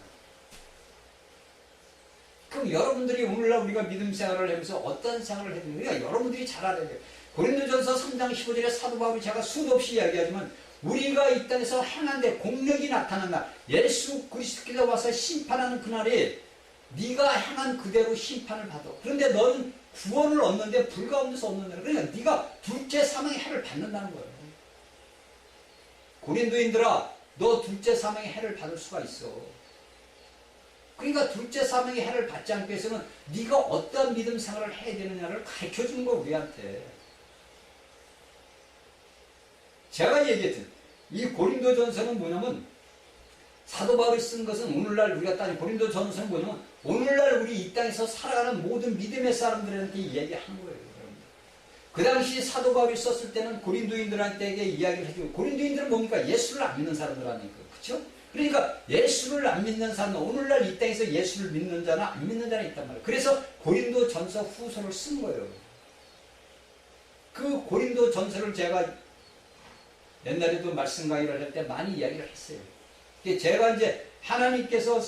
그럼 여러분들이 오늘날 우리가 믿음 생활을 하면서 어떤 생활을 해야 되는가? 그러니까 여러분들이 잘 알아야 돼요. 고린도전서 3장 15절에 사도 바울이 제가 수도 없이 이야기하지만 우리가 이 땅에서 행한데 공력이 나타난 날, 예수 그리스도께서 와서 심판하는 그날에 네가 행한 그대로 심판을 받아. 그런데 너는 구원을 얻는데 불가운데서 얻는다. 그러니까 네가 둘째 사망의 해를 받는다는 거예요. 고린도인들아, 너 둘째 사망의 해를 받을 수가 있어. 그러니까 둘째 사망의 해를 받지 않기 위해서는 네가 어떤 믿음 생활을 해야 되느냐를 가르쳐주는 거 우리한테. 제가 얘기했던 이 고린도전서는 뭐냐면, 사도 바울이 쓴 것은 오늘날 우리가 따진 고린도전서는 뭐냐면 오늘날 우리 이 땅에서 살아가는 모든 믿음의 사람들한테 이야기하는 거예요. 그 당시 사도 바울이 썼을 때는 고린도인들한테 이야기를 해주고, 고린도인들은 뭡니까? 예수를 안 믿는 사람들 아니까, 그렇죠? 그러니까 예수를 안 믿는 사람은 오늘날 이 땅에서 예수를 믿는 자나 안 믿는 자나 있단 말이에요. 그래서 고린도전서 후서를 쓴 거예요. 그 고린도전서를 제가 옛날에도 말씀 강의를 할 때 많이 이야기를 했어요. 제가 이제 하나님께서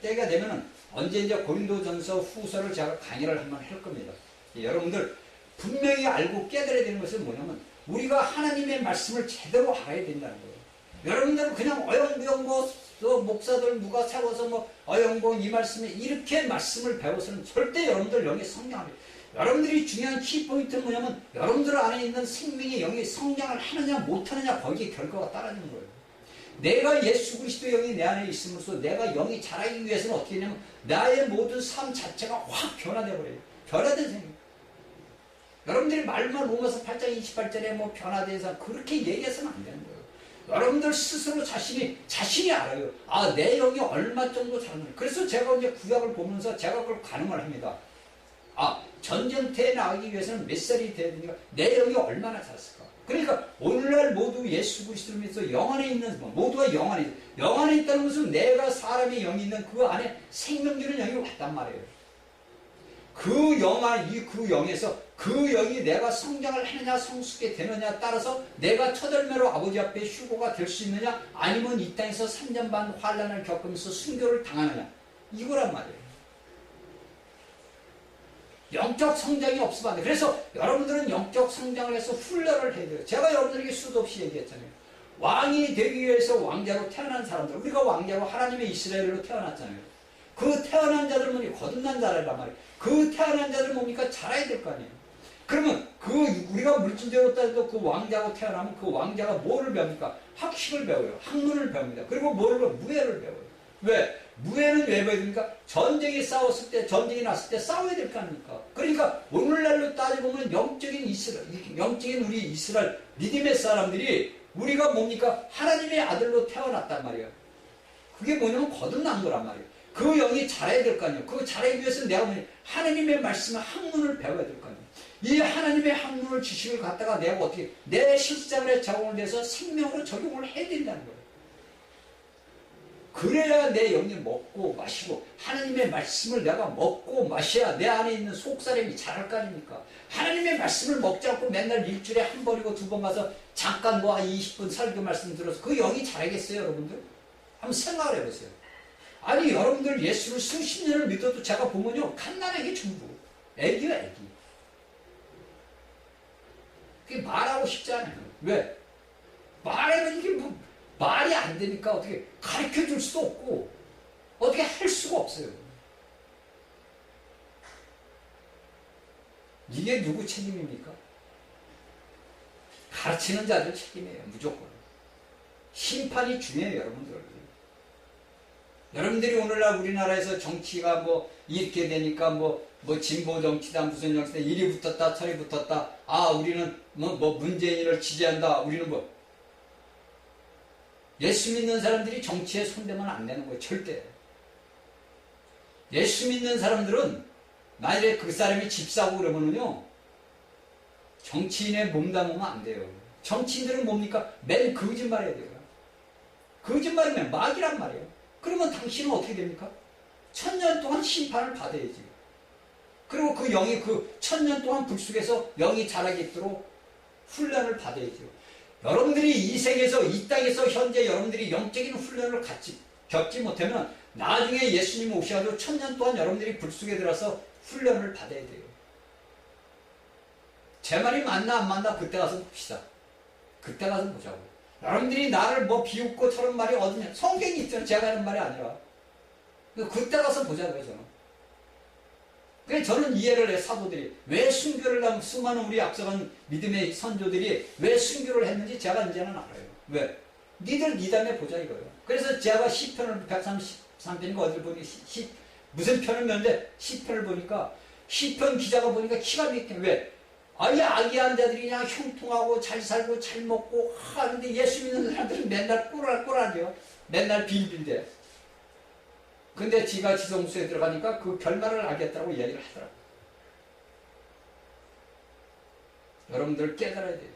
때가 되면은 언제 이제 고린도전서 후서를 제가 강의를 한번 할 겁니다. 여러분들 분명히 알고 깨달아야 되는 것은 뭐냐면 우리가 하나님의 말씀을 제대로 알아야 된다는 거예요. 여러분들은 그냥 어영부영 또 목사들 누가 세워서 어영부영 이 말씀에 이렇게 말씀을 배워서는 절대 여러분들 영의 성장을, 여러분들이 중요한 키포인트는 뭐냐면 여러분들 안에 있는 생명의 영이 성장을 하느냐 못하느냐, 거기에 결과가 따라지는 거예요. 내가 예수 그리스도의 영이 내 안에 있음으로써 내가 영이 자라기 위해서는 어떻게 하냐면 나의 모든 삶 자체가 확 변화되어 버려요. 변화된 생명. 여러분들이 말만 로마서 8장 28절에 변화된 사람 그렇게 얘기해서는 안 되는 거예요. 여러분들 스스로 자신이 알아요. 아, 내 영이 얼마 정도 자랐는지. 그래서 제가 이제 구약을 보면서 제가 그걸 가늠을 합니다. 아, 전쟁터에 나가기 위해서는 몇 살이 돼야 되니까 내 영이 얼마나 자랐을까. 그러니까 오늘날 모두 예수 그리스도를 믿어서 영 안에 있는, 모두가 영 안에 있다는 것은 내가 사람의 영이 있는 그 안에 생명 주는 영이 왔단 말이에요. 그 영 안에, 그 영에서 그 영이 내가 성장을 하느냐 성숙게 되느냐에 따라서 내가 첫열매로 아버지 앞에 휴고가 될 수 있느냐, 아니면 이 땅에서 3년 반 환란을 겪으면서 순교를 당하느냐, 이거란 말이에요. 영적 성장이 없으면 안 돼. 그래서 여러분들은 영적 성장을 해서 훈련을 해야 돼요. 제가 여러분들에게 수도 없이 얘기했잖아요. 왕이 되기 위해서 왕자로 태어난 사람들, 우리가 왕자로 하나님의 이스라엘로 태어났잖아요. 그 태어난 자들은 거듭난 자란 말이에요. 그 태어난 자들은 뭡니까? 자라야 될 거 아니에요. 그러면 우리가 물질적으로 따져도 그 왕자로 태어나면 그 왕자가 뭐를 배웁니까? 학식을 배워요. 학문을 배웁니다. 그리고 뭐를 배워요? 무예를 배워요. 왜? 무예는 왜 배워야 됩니까? 전쟁이 났을 때 싸워야 될 거 아닙니까? 그러니까 오늘날로 따져보면 영적인 우리 이스라엘 믿음의 사람들이 우리가 뭡니까? 하나님의 아들로 태어났단 말이에요. 그게 뭐냐면 거듭난 거란 말이에요. 그 영이 자라야 될 거 아니에요. 그거 자라기 위해서는 내가 하나님의 말씀을 학문을 배워야 될 거 아니에요. 이 하나님의 학문을 지식을 갖다가 내가 어떻게 내 실생활에 적용을 해서 생명으로 적용을 해야 된다는 거예요. 그래야 내 영이 먹고 마시고 하나님의 말씀을 내가 먹고 마셔야 내 안에 있는 속사람이 자랄 거 아닙니까? 하나님의 말씀을 먹지 않고 맨날 일주일에 한 번이고 두 번 가서 잠깐 20분 설교 말씀 들어서 그 영이 자라겠어요, 여러분들? 한번 생각을 해보세요. 아니, 여러분들 예수를 수십 년을 믿어도 제가 보면요, 갓난아기 전부 애기야, 애기. 그게 말하고 싶지 않아요. 왜? 말하면 이게 말이 안 되니까 어떻게 가르쳐 줄 수도 없고 어떻게 할 수가 없어요. 이게 누구 책임입니까? 가르치는 자들 책임이에요. 무조건. 심판이 중요해요, 여러분들. 여러분들이 오늘날 우리나라에서 정치가 이렇게 되니까 진보 정치다 무슨 정치다 이리 붙었다 저리 붙었다, 아 우리는 문재인을 지지한다, 우리는 예수 믿는 사람들이 정치에 손대면 안 되는 거예요. 절대. 예수 믿는 사람들은 만약에 그 사람이 집 사고 그러면은요, 정치인에 몸담으면 안 돼요. 정치인들은 뭡니까? 매일 거짓말 해야 돼요. 거짓말이면 막이란 말이에요. 그러면 당신은 어떻게 됩니까? 1000년 동안 심판을 받아야지. 그리고 그 영이 그 1000년 동안 불 속에서 영이 자라겠도록 훈련을 받아야죠. 여러분들이 이 세계에서, 이 땅에서 현재 여러분들이 영적인 훈련을 겪지 못하면 나중에 예수님 오셔도 1000년 동안 여러분들이 불 속에 들어서 훈련을 받아야 돼요. 제 말이 맞나 안 맞나 그때 가서 봅시다. 그때 가서 보자고. 여러분들이 나를 뭐 비웃고 저런 말이 어디냐. 성경이 있잖아요. 제가 하는 말이 아니라. 그때 가서 보자고요, 저는. 그래서 저는 이해를 해, 사도들이. 왜 순교를 하면 수많은 우리 앞서간 믿음의 선조들이 왜 순교를 했는지 제가 이제는 알아요. 왜? 니들 니담에 보자 이거예요. 그래서 제가 시편을 133편인가 어디를 보니 무슨 편을 맺는데 시편을 보니까 시편 기자가 보니까 기가 막히게 왜? 아예 악의한 자들이 그냥 형통하고 잘 살고 잘 먹고 하는데 예수 믿는 사람들은 맨날 꼬라꼬라죠. 맨날 빌빌대. 근데 지가 지성소에 들어가니까 그 결말을 알겠다고 이야기를 하더라고요. 여러분들 깨달아야 돼요.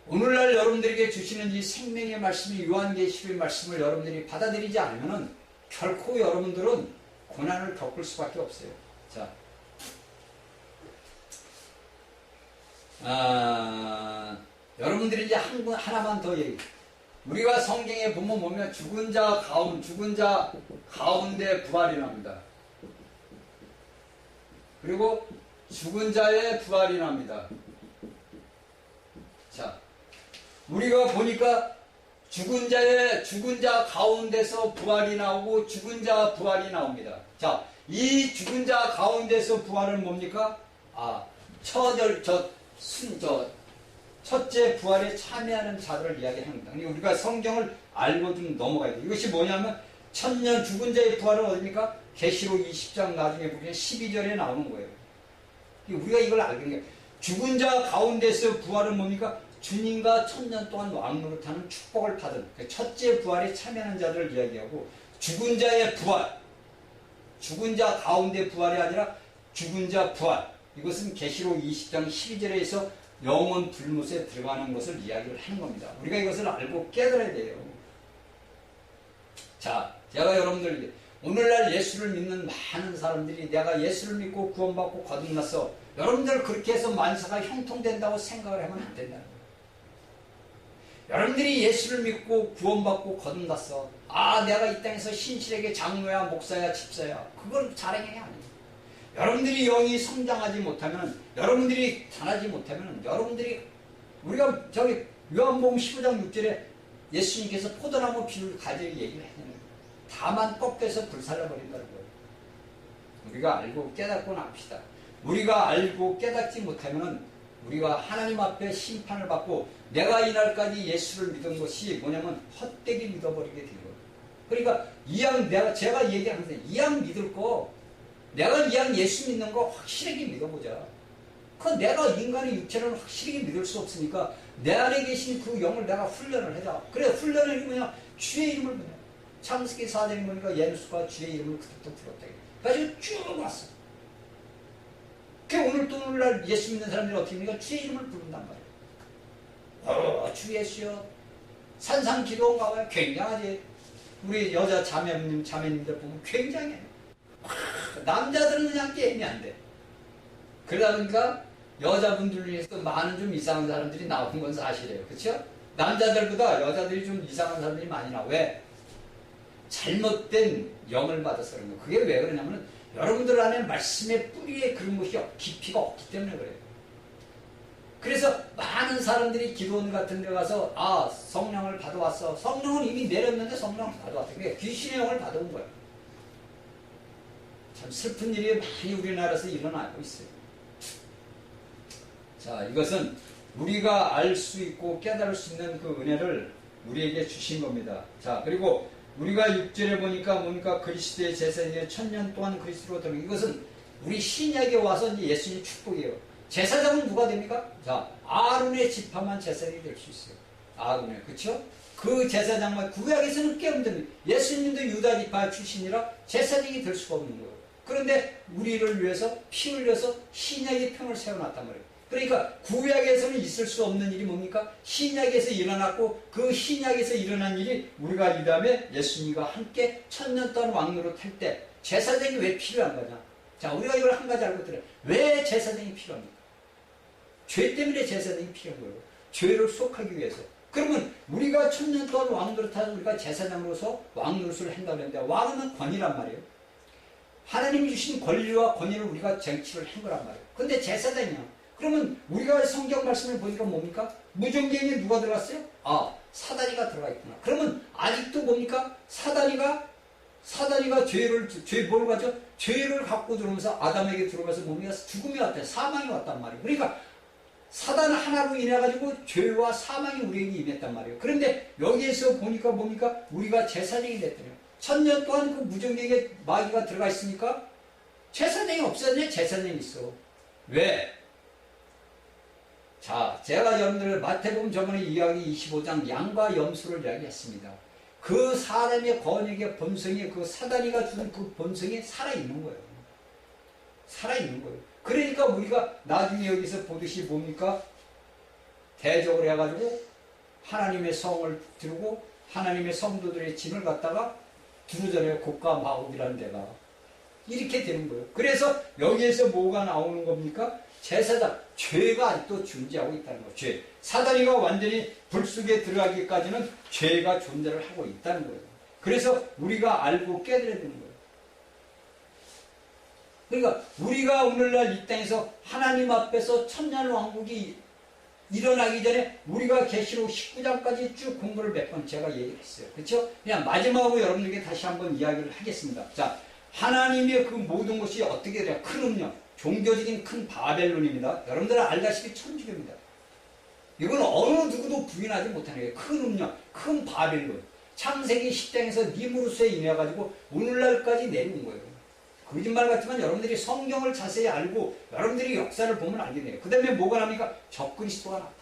오늘날 여러분들에게 주시는 이 생명의 말씀이 요한계시록의 말씀을 여러분들이 받아들이지 않으면 결코 여러분들은 고난을 겪을 수밖에 없어요. 자, 여러분들이 이제 하나만 더 얘기해요. 우리가 성경에 보면 죽은 자 가운데 부활이 납니다. 그리고 죽은 자의 부활이 납니다. 자, 우리가 보니까 죽은 자 가운데서 부활이 나오고 죽은 자 부활이 나옵니다. 자, 이 죽은 자 가운데서 부활은 뭡니까? 첫째 부활에 참여하는 자들을 이야기합니다. 우리가 성경을 알고 좀 넘어가야 돼요. 이것이 뭐냐면 천년 죽은 자의 부활은 어디입니까? 계시록 20장 나중에 보면 12절에 나오는 거예요. 우리가 이걸 알게 된 거예요. 죽은 자 가운데서 부활은 뭡니까? 주님과 천년 동안 왕노릇하는 축복을 받은 첫째 부활에 참여하는 자들을 이야기하고 죽은 자의 부활, 죽은 자 가운데 부활이 아니라 죽은 자 부활, 이것은 계시록 20장 12절에서 영원 불못에 들어가는 것을 이야기를 하는 겁니다. 우리가 이것을 알고 깨달아야 돼요. 자, 제가 여러분들에게 오늘날 예수를 믿는 많은 사람들이 내가 예수를 믿고 구원받고 거듭났어. 여러분들 그렇게 해서 만사가 형통된다고 생각을 하면 안 된다는 거예요. 여러분들이 예수를 믿고 구원받고 거듭났어. 내가 이 땅에서 신실에게 장로야, 목사야, 집사야. 그건 자랑이 아니에요. 여러분들이 영이 성장하지 못하면, 여러분들이 자라지 못하면, 우리가 요한복음 15장 6절에 예수님께서 포도나무 비율 가지고 얘기를 했잖아요. 다만 꺾여서 불살라버린다는 거예요. 우리가 알고 깨닫고 납시다. 우리가 알고 깨닫지 못하면 우리가 하나님 앞에 심판을 받고 내가 이날까지 예수를 믿은 것이 뭐냐면 헛되게 믿어버리게 된 거예요. 그러니까 제가 얘기하는데 이왕 믿을 거 내가 이왕 예수 믿는 거 확실하게 믿어보자. 내가 인간의 육체를 확실하게 믿을 수 없으니까 내 안에 계신 그 영을 내가 훈련을 해라. 그래, 훈련이 뭐냐? 주의 이름을 뭐냐? 창세기 4장에 보니까 예수가 주의 이름을 그때부터 불렀다. 그래가지고 쭉 왔어. 오늘날 예수 믿는 사람들이 어떻게 합니까? 주의 이름을 부른단 말이에요. 주 예수여. 산상 기도인가 봐요. 굉장하지. 우리 여자 자매님들 보면 굉장해. 남자들은 그냥 게임이 안 돼. 그러다 보니까 여자분들 중에서 많은 좀 이상한 사람들이 나오는 건 사실이에요. 그렇죠? 남자들보다 여자들이 좀 이상한 사람들이 많이 나와. 왜? 잘못된 영을 받아서 그런 거예요. 그게 왜 그러냐면 여러분들 안에 말씀의 뿌리에 그런 것이 깊이가 없기 때문에 그래요. 그래서 많은 사람들이 기도원 같은 데 가서 성령을 받아왔어. 성령은 이미 내렸는데 성령을 받아왔다. 그러니까 귀신의 영을 받아온 거예요. 참 슬픈 일이 많이 우리나라에서 일어나고 있어요. 자, 이것은 우리가 알 수 있고 깨달을 수 있는 그 은혜를 우리에게 주신 겁니다. 자, 그리고 우리가 6절에 보니까 그리스도의 제사장이 1000년 동안 그리스도로 들어오고 이것은 우리 신약에 와서 이제 예수님 축복이에요. 제사장은 누가 됩니까? 자, 아론의 지파만 제사장이 될 수 있어요. 아론의, 그쵸? 그 제사장만 구약에서는 깨운답니다. 예수님도 유다 지파 출신이라 제사장이 될 수가 없는 거예요. 그런데 우리를 위해서 피 흘려서 신약의 편을 세워놨단 말이에요. 그러니까 구약에서는 있을 수 없는 일이 뭡니까? 신약에서 일어났고 그 신약에서 일어난 일이 우리가 이 다음에 예수님과 함께 1000년 동안 왕노릇 할 때 제사장이 왜 필요한 거냐? 자, 우리가 이걸 한 가지 알고 들어요. 왜 제사장이 필요합니까? 죄 때문에 제사장이 필요한 거예요. 죄를 속하기 위해서. 그러면 우리가 1000년 동안 왕노릇하는 우리가 제사장으로서 왕노릇을 한다고 했는데 왕은 권위란 말이에요. 하나님이 주신 권리와 권위를 우리가 쟁취를 한 거란 말이에요. 근데 제사장이야. 그러면 우리가 성경 말씀을 보니까 뭡니까? 무전쟁이에 누가 들어갔어요? 아, 사다리가 들어가 있구나. 그러면 아직도 뭡니까? 사다리가 뭘 가져? 죄를 갖고 들어오면서 아담에게 들어오면서 뭡니까? 죽음이 왔다. 사망이 왔단 말이에요. 그러니까 사단 하나로 인해가지고 죄와 사망이 우리에게 임했단 말이에요. 그런데 여기에서 보니까 뭡니까? 우리가 제사장이 됐더래요. 1000년 동안 그 무정경에 마귀가 들어가 있으니까 제사장이 없었네? 제사장이 있어. 왜? 자, 제가 여러분들 마태복음 저번에 이야기 25장 양과 염소를 이야기했습니다. 그 사람의 권역의 본성이 그 사다리가 준 그 본성이 살아있는 거예요. 살아있는 거예요. 그러니까 우리가 나중에 여기서 보듯이 뭡니까? 대적을 해가지고 하나님의 성을 들고 하나님의 성도들의 짐을 갖다가 두루전에 곡과 마곡이라는 데가 이렇게 되는 거예요. 그래서 여기에서 뭐가 나오는 겁니까? 제사장, 죄가 아직도 존재하고 있다는 거예요. 죄. 사다리가 완전히 불 속에 들어가기까지는 죄가 존재를 하고 있다는 거예요. 그래서 우리가 알고 깨달아야 되는 거예요. 그러니까 우리가 오늘날 이 땅에서 하나님 앞에서 천년 왕국이 일어나기 전에 우리가 계시록 19장까지 쭉 공부를 몇 번 제가 얘기했어요. 그렇죠? 그냥 마지막으로 여러분들에게 다시 한번 이야기를 하겠습니다. 자, 하나님의 그 모든 것이 어떻게 돼요? 큰 음력, 종교적인 큰 바벨론입니다. 여러분들은 알다시피 천주교입니다. 이건 어느 누구도 부인하지 못하는 거예요. 큰 음력, 큰 바벨론. 창세기 10장에서 니무르스에 인해가지고 오늘날까지 내려온 거예요. 거짓말 같지만 여러분들이 성경을 자세히 알고 여러분들이 역사를 보면 알게 돼요. 그 다음에 뭐가 납니까? 적그리스도가 나타나요.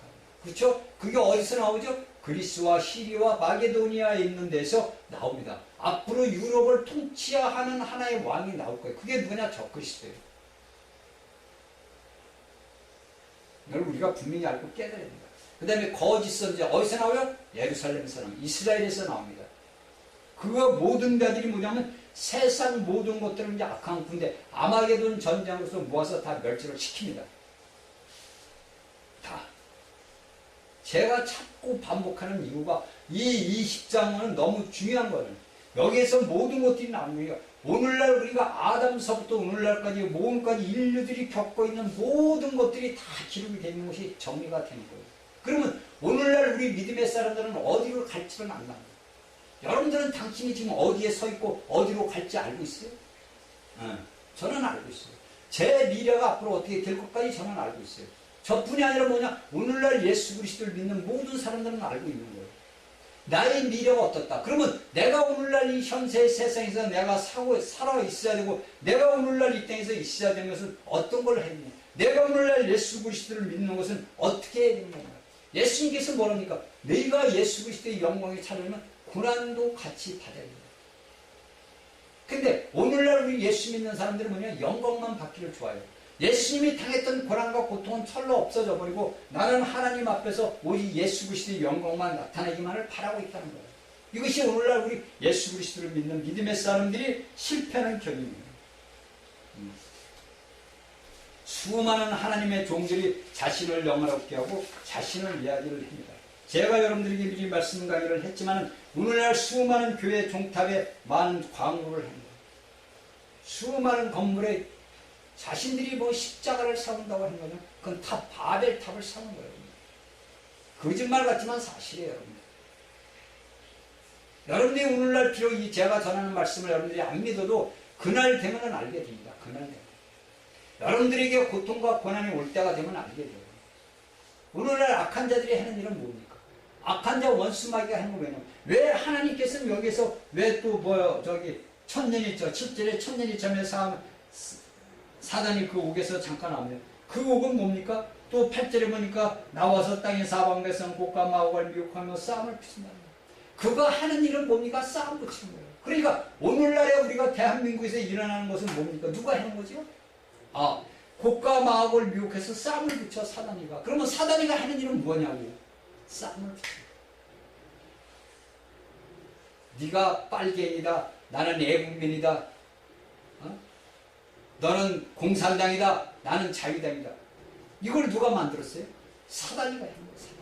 그렇죠? 그게 어디서 나오죠? 그리스와 시리와 마게도니아에 있는 데서 나옵니다. 앞으로 유럽을 통치하는 하나의 왕이 나올 거예요. 그게 누구냐? 적그리스도예요. 이걸 우리가 분명히 알고 깨달아야 됩니다. 그 다음에 거짓 선지자 어디서 나와요? 예루살렘에서 나옵니다. 이스라엘에서 나옵니다. 그 모든 자들이 뭐냐면 세상 모든 것들은 이제 악한 군대 아마게돈 전쟁으로서 모아서 다 멸절을 시킵니다. 다. 제가 자꾸 반복하는 이유가 이 20장은 너무 중요한 거예요. 여기에서 모든 것들이 나옵니다. 오늘날 우리가 아담서부터 오늘날까지 모험까지 인류들이 겪고 있는 모든 것들이 다 기록이 되는 것이 정리가 되는 거예요. 그러면 오늘날 우리 믿음의 사람들은 어디로 갈지는 안 나요. 여러분들은 당신이 지금 어디에 서 있고 어디로 갈지 알고 있어요? 저는 알고 있어요. 제 미래가 앞으로 어떻게 될 것까지 저는 알고 있어요. 저뿐이 아니라 뭐냐? 오늘날 예수 그리스도를 믿는 모든 사람들은 알고 있는 거예요. 나의 미래가 어떻다. 그러면 내가 오늘날 이 현세 세상에서 내가 살아 있어야 되고 내가 오늘날 이 땅에서 있어야 되는 것은 어떤 걸 했냐. 내가 오늘날 예수 그리스도를 믿는 것은 어떻게 해야 되느냐. 예수님께서 뭐랍니까? 너희가 예수 그리스도의 영광에 차려면 고난도 같이 받아야 된다. 근데 오늘날 우리 예수 믿는 사람들은 뭐냐? 영광만 받기를 좋아해요. 예수님이 당했던 고난과 고통은 철로 없어져 버리고 나는 하나님 앞에서 오직 예수 그리스도의 영광만 나타내기만을 바라고 있다는 거예요. 이것이 오늘날 우리 예수 그리스도를 믿는 믿음의 사람들이 실패하는 경위입니다. 수많은 하나님의 종들이 자신을 영화롭게 하고 자신을 이야기를 합니다. 제가 여러분들에게 미리 말씀 강의를 했지만 오늘날 수많은 교회 종탑에 많은 광고를 합니다. 수많은 건물에 자신들이 뭐 십자가를 세운다고 하는 거죠. 그건 다 바벨탑을 세운 거예요. 거짓말 같지만 사실이에요. 여러분들이 오늘날 비록 이 제가 전하는 말씀을 여러분들이 안 믿어도 그날 되면 알게 됩니다. 그날 되면. 여러분들에게 고통과 고난이 올 때가 되면 알게 돼요. 오늘날 악한 자들이 하는 일은 뭡니까? 악한 자 원수마귀가 하는 거 왜냐면 왜 하나님께서는 여기서 왜 또 천년이죠. 7절에 천년이점에 사단이 그 옥에서 잠깐 나옵니다. 그 옥은 뭡니까? 또 8절에 보니까 나와서 땅의 사방에서 곡과 마곡을 미혹하며 싸움을 피운다. 그가 하는 일은 뭡니까? 싸움 붙이는 거예요. 그러니까 오늘날에 우리가 대한민국에서 일어나는 것은 뭡니까? 누가 하는 거죠? 곡과 마곡을 미혹해서 싸움을 붙여 사단이가. 그러면 사단이가 하는 일은 뭐냐고? 싸움을 붙여. 네가 빨갱이다. 나는 애국민이다. 너는 공산당이다. 나는 자유당이다. 이걸 누가 만들었어요? 사단이가 하는 거예요. 사단.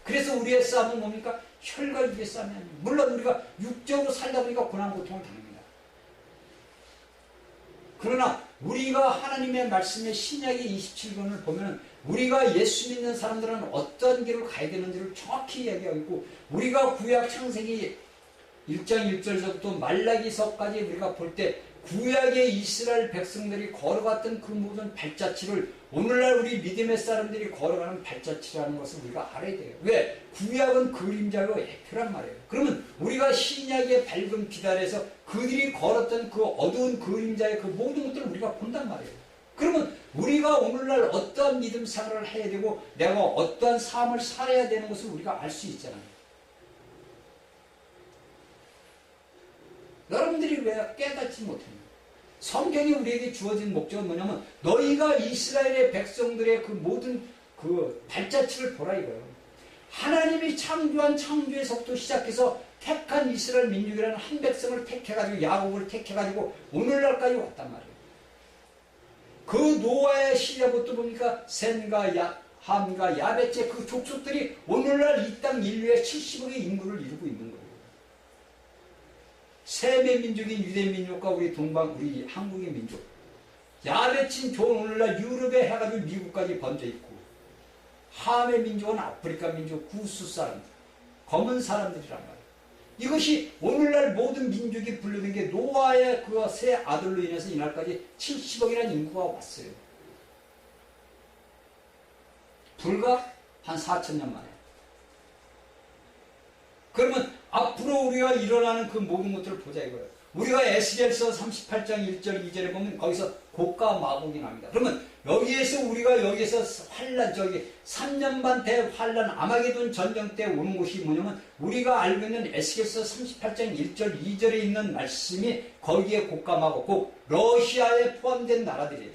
그래서 우리의 싸움은 뭡니까? 혈과 육의 싸움이 아닙니다. 물론 우리가 육적으로 살다 보니까 고난고통을 당합니다. 그러나 우리가 하나님의 말씀의 신약의 27권을 보면 우리가 예수 믿는 사람들은 어떤 길을 가야 되는지를 정확히 이야기하고 있고, 우리가 구약 창세기 1장 1절서부터 말라기서까지 우리가 볼 때 구약의 이스라엘 백성들이 걸어갔던 그 모든 발자취를 오늘날 우리 믿음의 사람들이 걸어가는 발자취라는 것을 우리가 알아야 돼요. 왜? 구약은 그림자고 예표란 말이에요. 그러면 우리가 신약의 밝은 빛 아래서 그들이 걸었던 그 어두운 그림자의 그 모든 것들을 우리가 본단 말이에요. 그러면 우리가 오늘날 어떠한 믿음 생활을 해야 되고 내가 어떠한 삶을 살아야 되는 것을 우리가 알 수 있잖아요. 여러분들이 왜 깨닫지 못합니까? 성경이 우리에게 주어진 목적은 뭐냐면 너희가 이스라엘의 백성들의 그 모든 그 발자취를 보라 이거예요. 하나님이 창조한 창조에서부터 시작해서 택한 이스라엘 민족이라는 한 백성을 택해가지고 야곱을 택해가지고 오늘날까지 왔단 말이에요. 그 노아의 시대부터 보니까 셈과 함과 야벳의 그 족속들이 오늘날 이 땅 인류의 70억의 인구를 이루고 있는 거예요. 셈의 민족인 유대 민족과 우리 한국의 민족, 야벳인 좋은 오늘날 유럽에 해가지고 미국까지 번져 있고, 함의 민족은 아프리카 민족, 구스 사람, 검은 사람들이란 말이에요. 이것이 오늘날 모든 민족이 불리는 게 노아의 그 세 아들로 인해서 이날까지 70억이라는 인구가 왔어요. 불과 한 4,000년 만에. 그러면 앞으로 우리가 일어나는 그 모든 것들을 보자 이거예요. 우리가 에스겔서 38장 1절 2절에 보면 거기서 곡과 마곡이 납니다. 그러면 여기에서 우리가 여기서 환란, 3년 반 대환란 아마게돈 전쟁 때 오는 곳이 뭐냐면 우리가 알고 있는 에스겔서 38장 1절 2절에 있는 말씀이 거기에 곡과 마곡, 곧 러시아에 포함된 나라들이에요.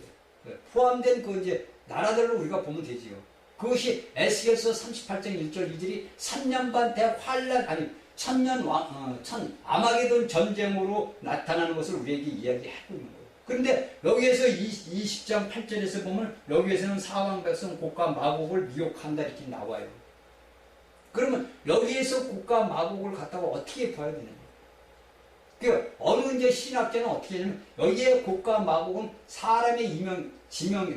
포함된 그 이제 나라들로 우리가 보면 되지요. 그것이 에스겔서 38장 1절 2절이 3년 반 대환란, 아니 아마게돈 전쟁으로 나타나는 것을 우리에게 이야기하고 있는 거예요. 그런데 여기에서 20장 8절에서 보면 여기에서는 사왕 백성 곡과 마곡을 미혹한다 이렇게 나와요. 그러면 여기에서 곡과 마곡을 갖다가 어떻게 봐야 되느냐? 그 어느 이제 신학자는 어떻게 하냐면 여기에 곡과 마곡은 사람의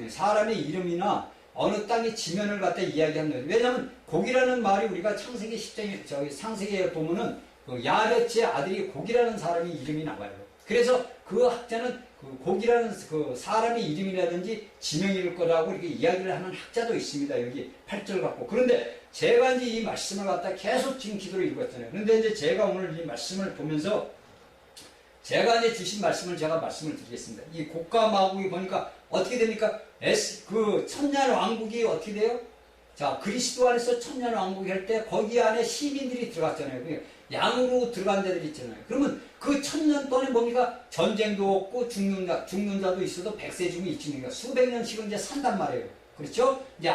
사람의 이름이나 어느 땅의 지면을 갖다 이야기하는 거예요. 왜냐하면 곡이라는 말이 우리가 창세기 10장에 상세기에 보면은 그 야벳의 아들이 곡이라는 사람의 이름이 나와요. 그래서 그 학자는 그 곡이라는 그 사람의 이름이라든지 지명일 거라고 이렇게 이야기를 하는 학자도 있습니다. 여기 8절 갖고. 그런데 제가 이제 이 말씀을 갖다 계속 지금 기도를 읽었잖아요. 그런데 이제 제가 오늘 이 말씀을 보면서 제가 이제 주신 말씀을 말씀을 드리겠습니다. 이 곡과 마곡이 보니까 어떻게 됩니까? 그 천년 왕국이 어떻게 돼요? 자, 그리스도 안에서 천년 왕국이 할 때 거기 안에 시민들이 들어갔잖아요. 그러니까 양으로 들어간 데들 있잖아요. 그러면 그 천년 동안에 뭡니까? 전쟁도 없고 죽는 자도 있어도 백세죽이 있으니까 수백 년씩은 이제 산단 말이에요. 그렇죠? 이제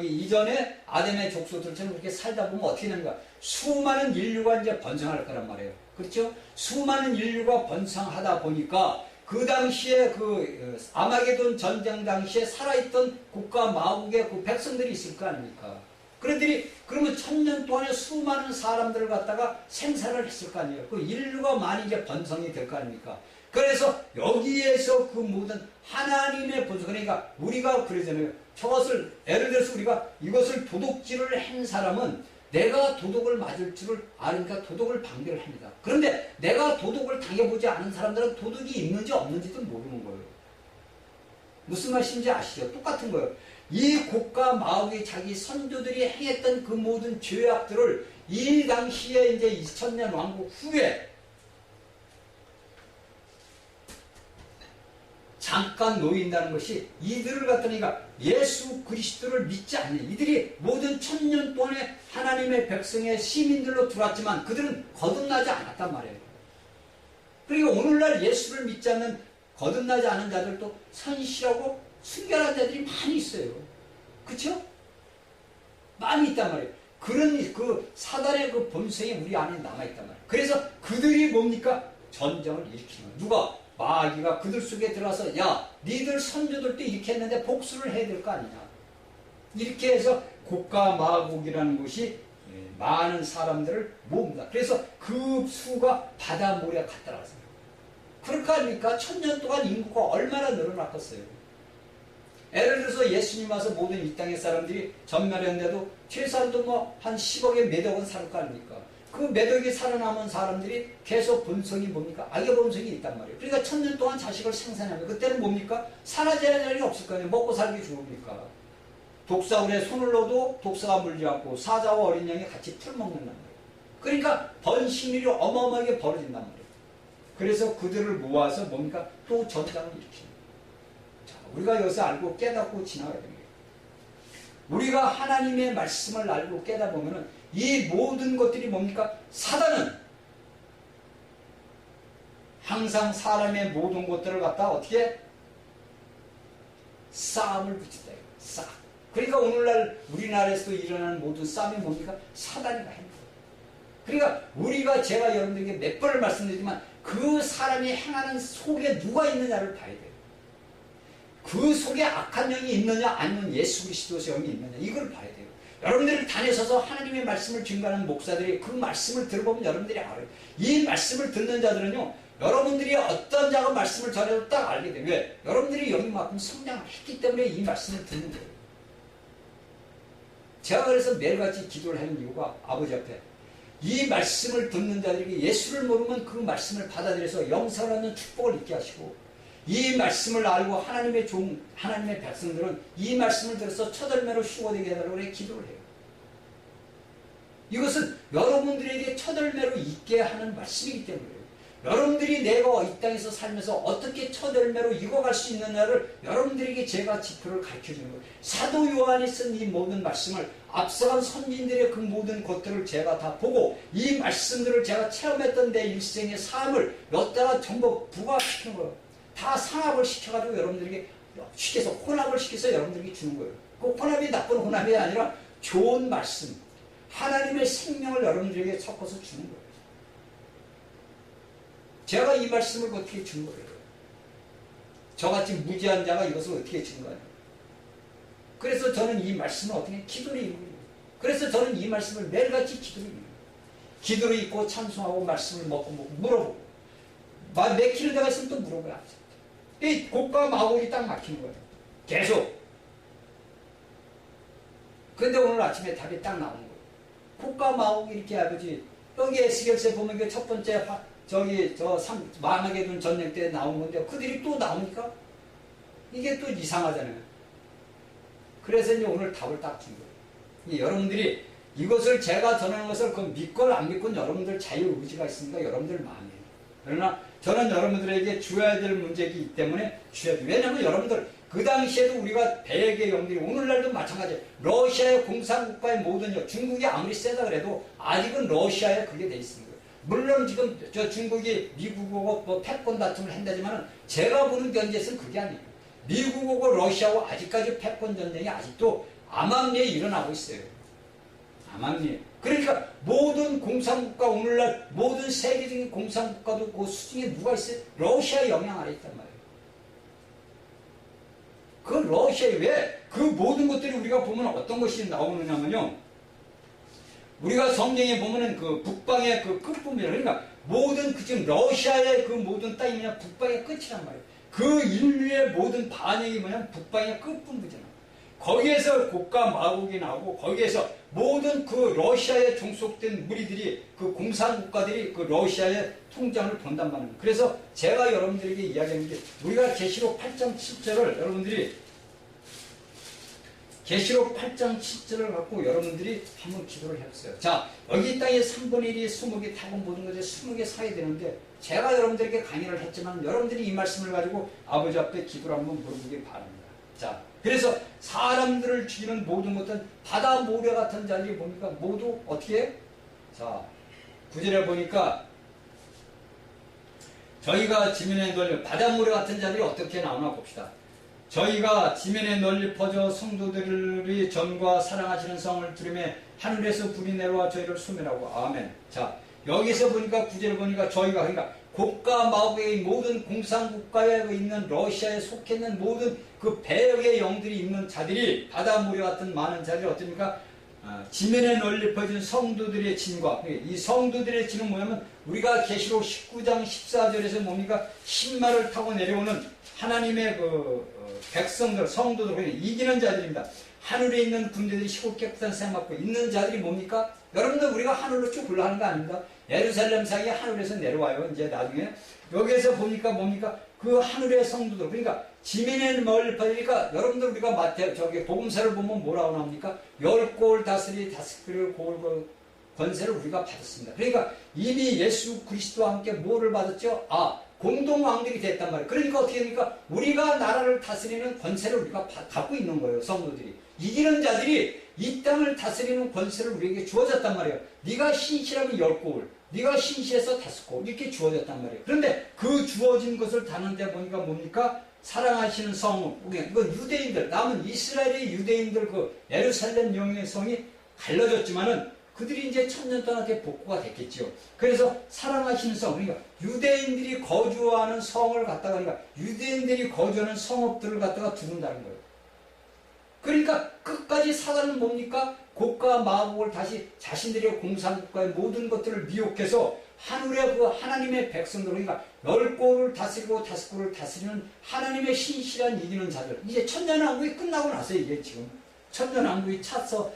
이전에 아담의 족속들처럼 그렇게 살다 보면 어떻게 됩니까? 수많은 인류가 이제 번성할 거란 말이에요. 그렇죠? 수많은 인류가 번성하다 보니까 그 당시에 아마게돈 전쟁 당시에 살아있던 곡과 마곡의 그 백성들이 있을 거 아닙니까? 그러면 1000년 동안에 수많은 사람들을 갖다가 생산을 했을 거 아니에요. 그 인류가 많이 이제 번성이 될 거 아닙니까? 그래서 여기에서 그 모든 하나님의 본성, 그러니까 우리가 그러잖아요. 저것을, 예를 들어서 우리가 이것을 도둑질을 한 사람은 내가 도둑을 맞을 줄을 아니까 도둑을 방비를 합니다. 그런데 내가 도둑을 당해보지 않은 사람들은 도둑이 있는지 없는지도 모르는 거예요. 무슨 말씀인지 아시죠? 똑같은 거예요. 이 곡과 마곡이 자기 선조들이 행했던 그 모든 죄악들을 이 당시에 이제 2000년 왕국 후에 잠깐 놓인다는 것이 이들을 갖다니까 예수 그리스도를 믿지 않는 이들이 모든 1000년 동안에 하나님의 백성의 시민들로 들어왔지만 그들은 거듭나지 않았단 말이에요. 그리고 오늘날 예수를 믿지 않는 거듭나지 않은 자들도 선실하고 순결한 자들이 많이 있어요. 그렇죠? 많이 있단 말이에요. 그런 그 사단의 그 본성이 우리 안에 남아있단 말이에요. 그래서 그들이 뭡니까? 전쟁을 일으키는 거예요. 누가? 마귀가 그들 속에 들어와서 야 니들 선조들도 이렇게 했는데 복수를 해야 될 거 아니냐. 이렇게 해서 곡과 마곡이라는 곳이 많은 사람들을 모읍니다. 그래서 그 수가 바다 모래 같더라고요. 그럴까 아닙니까? 1000년 동안 인구가 얼마나 늘어났겠어요. 예를 들어서 예수님 와서 모든 이 땅의 사람들이 전멸했는데도 최소한도 뭐 한 10억에 몇 억은 살을 거 아닙니까? 그 몇 억이 살아남은 사람들이 계속 본성이 뭡니까? 악의 본성이 있단 말이에요. 그러니까 1000년 동안 자식을 생산하면 그때는 뭡니까? 사라져야 할 일이 없을 거 아니에요. 먹고 살기 좋으니까. 독사울에 손을 넣어도 독사가 물지 않고 사자와 어린 양이 같이 풀먹는단 말이에요. 그러니까 번식률이 어마어마하게 벌어진단 말이에요. 그래서 그들을 모아서 뭡니까? 또 전장을 일으킵니다. 자, 우리가 여기서 알고 깨닫고 지나가야 됩니다. 우리가 하나님의 말씀을 알고 깨닫보면은 이 모든 것들이 뭡니까? 사단은 항상 사람의 모든 것들을 갖다 어떻게? 싸움을 붙인다. 싸움. 그러니까 오늘날 우리나라에서도 일어나는 모든 싸움이 뭡니까? 사단이가 하는 거예요. 그러니까 우리가 제가 여러분들에게 몇 번을 말씀드리지만 그 사람이 행하는 속에 누가 있느냐를 봐야 돼요. 그 속에 악한 영이 있느냐 아니면 예수 그리스도의 영이 있느냐 이걸 봐야 돼요. 여러분들이 다니셔서 하나님의 말씀을 증거하는 목사들이 그 말씀을 들어보면 여러분들이 알아요. 이 말씀을 듣는 자들은요. 여러분들이 어떤 자가 말씀을 전해도 딱 알게 돼요. 왜? 여러분들이 여기만큼 성장을 했기 때문에 이 말씀을 듣는 거예요. 제가 그래서 매일같이 기도를 하는 이유가 아버지 앞에 이 말씀을 듣는 자들에게 예수를 모르면 그 말씀을 받아들여서 영생을 얻는 축복을 있게 하시고 이 말씀을 알고 하나님의 하나님의 백성들은 이 말씀을 들어서 첫열매로 휴거되게 해달라고 기도를 해요. 이것은 여러분들에게 첫열매로 있게 하는 말씀이기 때문에요. 여러분들이 내가 이 땅에서 살면서 어떻게 첫열매로 익어갈 수 있느냐를 여러분들에게 제가 지표를 가르쳐주는 거예요. 사도 요한이 쓴 이 모든 말씀을 앞서간 선진들의 그 모든 것들을 제가 다 보고 이 말씀들을 제가 체험했던 내 일생의 삶을 여기다가 전부 부각시키는 거예요. 다 상합을 시켜가지고 여러분들에게 시켜서 혼합을 시켜서 여러분들에게 주는 거예요. 그 혼합이 나쁜 혼합이 아니라 좋은 말씀, 하나님의 생명을 여러분들에게 섞어서 주는 거예요. 제가 이 말씀을 어떻게 증거해요? 저같이 무지한 자가 이것을 어떻게 증거해요? 그래서 저는 이 말씀을 어떻게 기도로 읽는 거예요. 그래서 저는 이 말씀을 매일같이 기도로 읽는 거예요. 기도로 읽고 찬송하고 말씀을 먹고 물어보고 맥히는 데가 있으면 또 물어봐야 하죠. 이 곡과 마곡이 딱 막히는 거예요. 계속. 근데 오늘 아침에 답이 딱 나오는 거예요. 곡과 마곡이 이렇게 아버지 여기 에스겔서에 보면 그 첫 번째 마하게돈 전쟁 때 나온 건데 그들이 또 나오니까 이게 또 이상하잖아요. 그래서 이제 오늘 답을 딱 준 거예요. 여러분들이 이것을 제가 전하는 것을 그 믿건 안 믿건 여러분들 자유 의지가 있으니까 여러분들 마음이에요. 그러나 저는 여러분들에게 주어야 될 문제이기 때문에 주어야 돼요. 왜냐하면 여러분들 그 당시에도 우리가 배의 영들이 오늘날도 마찬가지예요. 러시아의 공산국가의 모든 중국이 아무리 세다 그래도 아직은 러시아에 그게 돼 있습니다. 물론 지금 저 중국이 미국하고 뭐 패권 다툼을 한다지만 제가 보는 견제에서는 그게 아니에요. 미국하고 러시아하고 아직까지 패권 전쟁이 아직도 암암리에 일어나고 있어요. 암암리에. 그러니까 모든 공산국가 오늘날 모든 세계적인 공산국가도 그 수중에 누가 있어요? 러시아의 영향 아래 있단 말이에요. 그 러시아에 왜 그 모든 것들이 우리가 보면 어떤 것이 나오느냐면요. 우리가 성경에 보면은 그 북방의 그 끝부분이에요. 그러니까 모든 그 지금 러시아의 그 모든 땅이 뭐냐 북방의 끝이란 말이에요. 그 인류의 모든 반역이 뭐냐 북방의 끝부분이잖아. 거기에서 곡과 마곡이 나오고 거기에서 모든 그 러시아에 종속된 무리들이 그 공산국가들이 그 러시아의 통장을 본단 말이에요. 그래서 제가 여러분들에게 이야기하는 게 우리가 계시록 8장 7절을 여러분들이 계시록 8장 7절을 갖고 여러분들이 한번 기도를 해보세요. 자, 여기 땅에 3분의 1이 20개 타고 모든 것에 20개 사야 되는데 제가 여러분들에게 강의를 했지만 여러분들이 이 말씀을 가지고 아버지 앞에 기도를 한번 물어보기 바랍니다. 자, 그래서 사람들을 죽이는 모든 것은 바다 모래 같은 자들이 보니까 모두 어떻게 해? 자, 9절에 보니까 저희가 지면에 널리 바다 모래 같은 자들이 어떻게 나오나 봅시다. 저희가 지면에 널리 퍼져 성도들이 전과 사랑하시는 성을 두르매 하늘에서 불이 내려와 저희를 소멸하고 아멘. 자, 여기서 보니까 9절에 보니까 저희가 그러니까 국가 마국의 모든 공산국가에 있는 러시아에 속해 있는 모든 그 배역의 영들이 있는 자들이 바다 모래 같은 많은 자들이 어떻습니까? 지면에 널리 퍼진 성도들의 진과 이 성도들의 진은 뭐냐면 우리가 계시록 19장 14절에서 뭡니까? 신마를 타고 내려오는 하나님의 백성들, 성도들, 이기는 자들입니다. 하늘에 있는 군대들이 시고 깨끗한 새 맞고 있는 자들이 뭡니까? 여러분들 우리가 하늘로 쭉 올라가는 거 아닙니까? 예루살렘 상에 하늘에서 내려와요. 이제 나중에 여기에서 보니까 뭡니까? 그 하늘의 성도들, 그러니까 지면에 널리 퍼지니까 여러분들 우리가 복음서를 보면 뭐라고 나옵니까? 10골 다스리 다스리고 골 권세를 우리가 받았습니다. 그러니까 이미 예수 그리스도와 함께 뭐를 받았죠? 공동왕들이 됐단 말이에요. 그러니까 어떻게 됩니까? 우리가 나라를 다스리는 권세를 우리가 갖고 있는 거예요. 성도들이. 이기는 자들이 이 땅을 다스리는 권세를 우리에게 주어졌단 말이에요. 네가 신실하면 10골, 네가 신실해서 5골 이렇게 주어졌단 말이에요. 그런데 그 주어진 것을 다는데 보니까 뭡니까? 사랑하시는 성, 이거 유대인들, 남은 이스라엘의 유대인들 그 예루살렘 영의 성이 갈라졌지만은 그들이 이제 1000년 동안 이렇게 복구가 됐겠죠. 그래서 사랑하시는 성, 그러니까 유대인들이 거주하는 성을 갖다가, 그러니까 유대인들이 거주하는 성읍들을 갖다가 두는다는 거예요. 그러니까 끝까지 사단은 뭡니까? 국가 마국을 다시 자신들의 공산국가의 모든 것들을 미혹해서 하늘의 그 하나님의 백성들, 그러니까 10골을 다스리고 5골을 다스리는 하나님의 신실한 이기는 자들. 이제 천년왕국이 끝나고 나서 이게 지금 천년왕국이 차서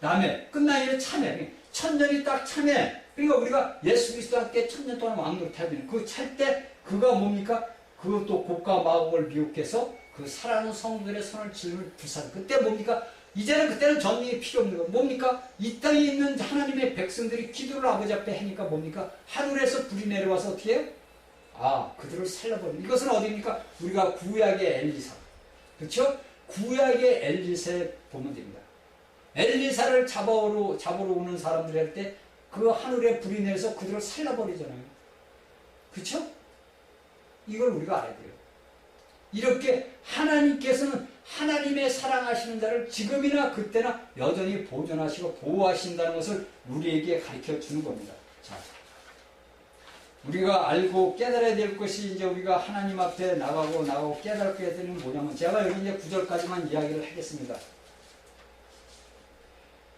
다음에 끝나기를 참해. 1000년이 딱 참해. 그러니까 우리가 예수 그리스도와 함께 1000년 동안 왕노릇 해야 되는 그 찰 때 그가 뭡니까? 그것도 국가 마국을 미혹해서 그 사랑하는 성도들의 선을 질문 불사는 그때 뭡니까? 이제는 그때는 전쟁이 필요 없는 거예요. 뭡니까? 이 땅에 있는 하나님의 백성들이 기도를 아버지 앞에 하니까 뭡니까? 하늘에서 불이 내려와서 어떻게 해요? 그들을 살려버리는. 이것은 어디입니까? 우리가 구약의 엘리사. 그렇죠? 구약의 엘리사에 보면 됩니다. 엘리사를 잡으러 오는 사람들 할 때 그 하늘에 불이 내려서 그들을 살려버리잖아요. 그렇죠? 이걸 우리가 알아야 돼요. 이렇게 하나님께서는 하나님의 사랑하시는 자를 지금이나 그때나 여전히 보존하시고 보호하신다는 것을 우리에게 가르쳐 주는 겁니다. 자, 우리가 알고 깨달아야 될 것이 이제 우리가 하나님 앞에 나가고 깨닫게 되는 뭐냐면 제가 여기 이제 9절까지만 이야기를 하겠습니다.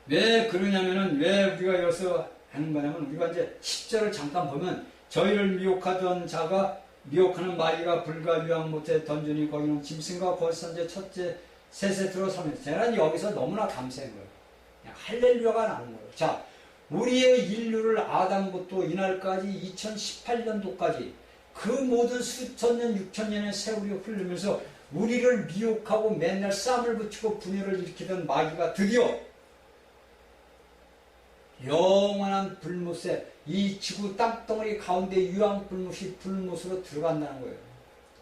왜 그러냐면은 왜 우리가 여기서 하는 거냐면 우리가 이제 10절을 잠깐 보면 저희를 미혹하던 자가 미혹하는 마귀가 불과 유황 못해 던지니 거기는 짐승과 벌선제 첫째 셋에 들어서면 제가 여기서 너무나 감사한 거예요. 그냥 할렐루야가 나는 거예요. 자, 우리의 인류를 아담부터 이날까지 2018년도까지 그 모든 수천 년, 6천년의 세월이 흐르면서 우리를 미혹하고 맨날 싸움을 붙이고 분열을 일으키던 마귀가 드디어 영원한 불못에 이 지구 땅덩어리 가운데 유황 불못으로 들어간다는 거예요.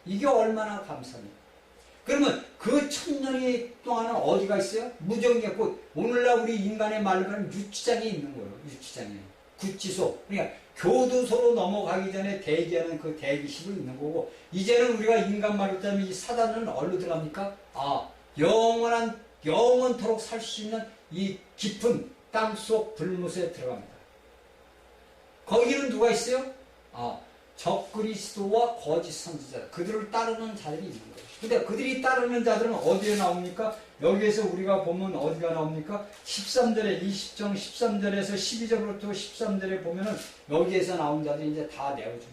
이게 얼마나 감사합니까? 그러면 그 1000년이 동안은 어디가 있어요? 무정이었고 오늘날 우리 인간의 말로 하면 유치장에 있는 거예요. 유치장에. 구치소. 그러니까 교도소로 넘어가기 전에 대기하는 그 대기실로 있는 거고 이제는 우리가 인간 말로 따면 이 사단은 어디로 들어갑니까? 영원토록 살 수 있는 이 깊은 땅속 불못에 들어갑니다. 거기는 누가 있어요? 적그리스도와 거짓 선지자, 그들을 따르는 자들이 있는 거예요. 근데 그들이 따르는 자들은 어디에 나옵니까? 여기에서 우리가 보면 어디가 나옵니까? 13절에 20장 13절에서 12절부터 13절에 보면은 여기에서 나온 자들이 이제 다 내어주는 거예요.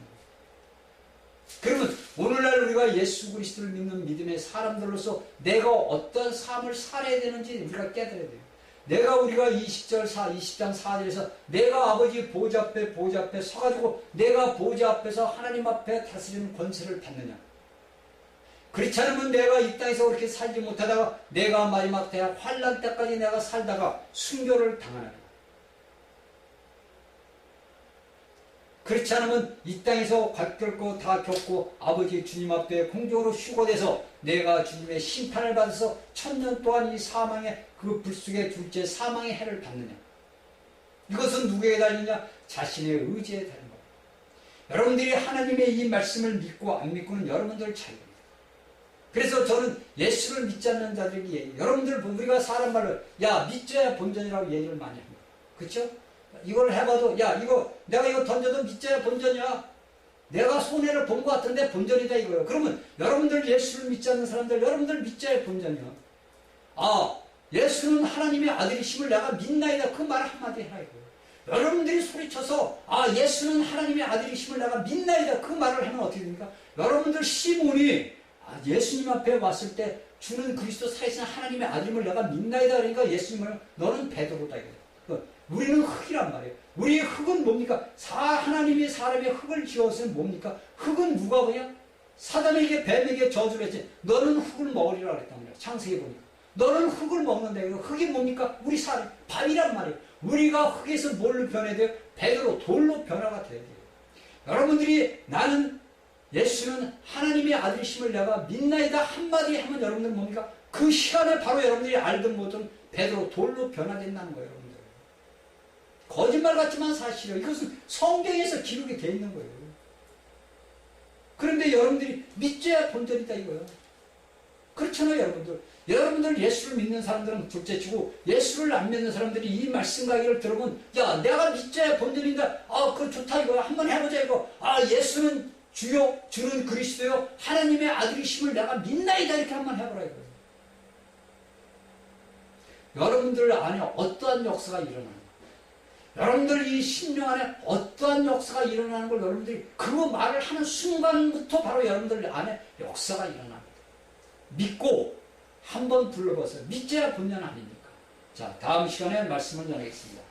그러면 오늘날 우리가 예수 그리스도를 믿는 믿음의 사람들로서 내가 어떤 삶을 살아야 되는지 우리가 깨달아야 돼요. 우리가 20장 4절에서 내가 아버지 보좌 앞에 서가지고 내가 보좌 앞에서 하나님 앞에 다스리는 권세를 받느냐. 그렇지 않으면 내가 이 땅에서 그렇게 살지 못하다가 내가 마지막 때 환난 때까지 내가 살다가 순교를 당하는 거야. 그렇지 않으면 이 땅에서 곽결코 다 겪고 아버지 주님 앞에 공적으로 휴거돼서 내가 주님의 심판을 받아서 1000년 동안 이 사망의 그 불속의 둘째 사망의 해를 받느냐. 이것은 누구에게 달리냐? 자신의 의지에 달린 겁니다. 여러분들이 하나님의 이 말씀을 믿고 안 믿고는 여러분들 차이입니다. 그래서 저는 예수를 믿지 않는 자들에게 여러분들 우리가 사람 말로 야 믿져야 본전이라고 얘기를 많이 합니다. 그렇죠? 이걸 해봐도 야 이거 내가 이거 던져도 믿져야 본전이야. 내가 손해를 본 것 같은데 본전이다 이거예요. 그러면 여러분들 예수를 믿지 않는 사람들 여러분들 믿져야 본전이야. 아 예수는 하나님의 아들이심을 내가 믿나이다. 그 말 한마디 해라 이거예요. 여러분들이 소리쳐서 아 예수는 하나님의 아들이심을 내가 믿나이다. 그 말을 하면 어떻게 됩니까? 여러분들 시몬이 예수님 앞에 왔을 때 주는 그리스도 살아계신 하나님의 아들임을 내가 믿나이다. 그러니까 예수님을 너는 베드로다 이거예요. 우리는 흙이란 말이에요. 우리의 흙은 뭡니까? 하나님이 사람의 흙을 지었으면 뭡니까? 흙은 누가 뭐냐? 사단에게 뱀에게 저주를 했지. 너는 흙을 먹으리라 그랬단 말이야. 창세기 보니까. 너는 흙을 먹는다. 이거 흙이 뭡니까? 우리 사람, 밥이란 말이에요. 우리가 흙에서 뭘로 변해야 돼요? 베드로, 돌로 변화가 돼야 돼요. 여러분들이 나는 예수는 하나님의 아들이심을 내가 믿나이다 한마디 하면 여러분들 뭡니까? 그 시간에 바로 여러분들이 알든 뭐든 베드로 돌로 변화된다는 거예요. 여러분들. 거짓말 같지만 사실이에요. 이것은 성경에서 기록이 되어 있는 거예요. 그런데 여러분들이 믿져야 본전이다 이거예요. 그렇잖아요 여러분들. 여러분들 예수를 믿는 사람들은 둘째치고 예수를 안 믿는 사람들이 이 말씀 강의를 들으면 야 내가 믿져야 본전이다. 아 그거 좋다 이거 한번 해보자 이거. 아 예수는 주요 주는 그리스도요 하나님의 아들이심을 내가 믿나이다 이렇게 한번 해보라 이거예요. 여러분들 안에 어떠한 역사가 일어나는 거예요. 여러분들 이 심령 안에 어떠한 역사가 일어나는 걸 여러분들이 그 말을 하는 순간부터 바로 여러분들 안에 역사가 일어납니다. 믿고 한번 불러보세요. 믿져야 본전 아닙니까? 자, 다음 시간에 말씀을 전하겠습니다.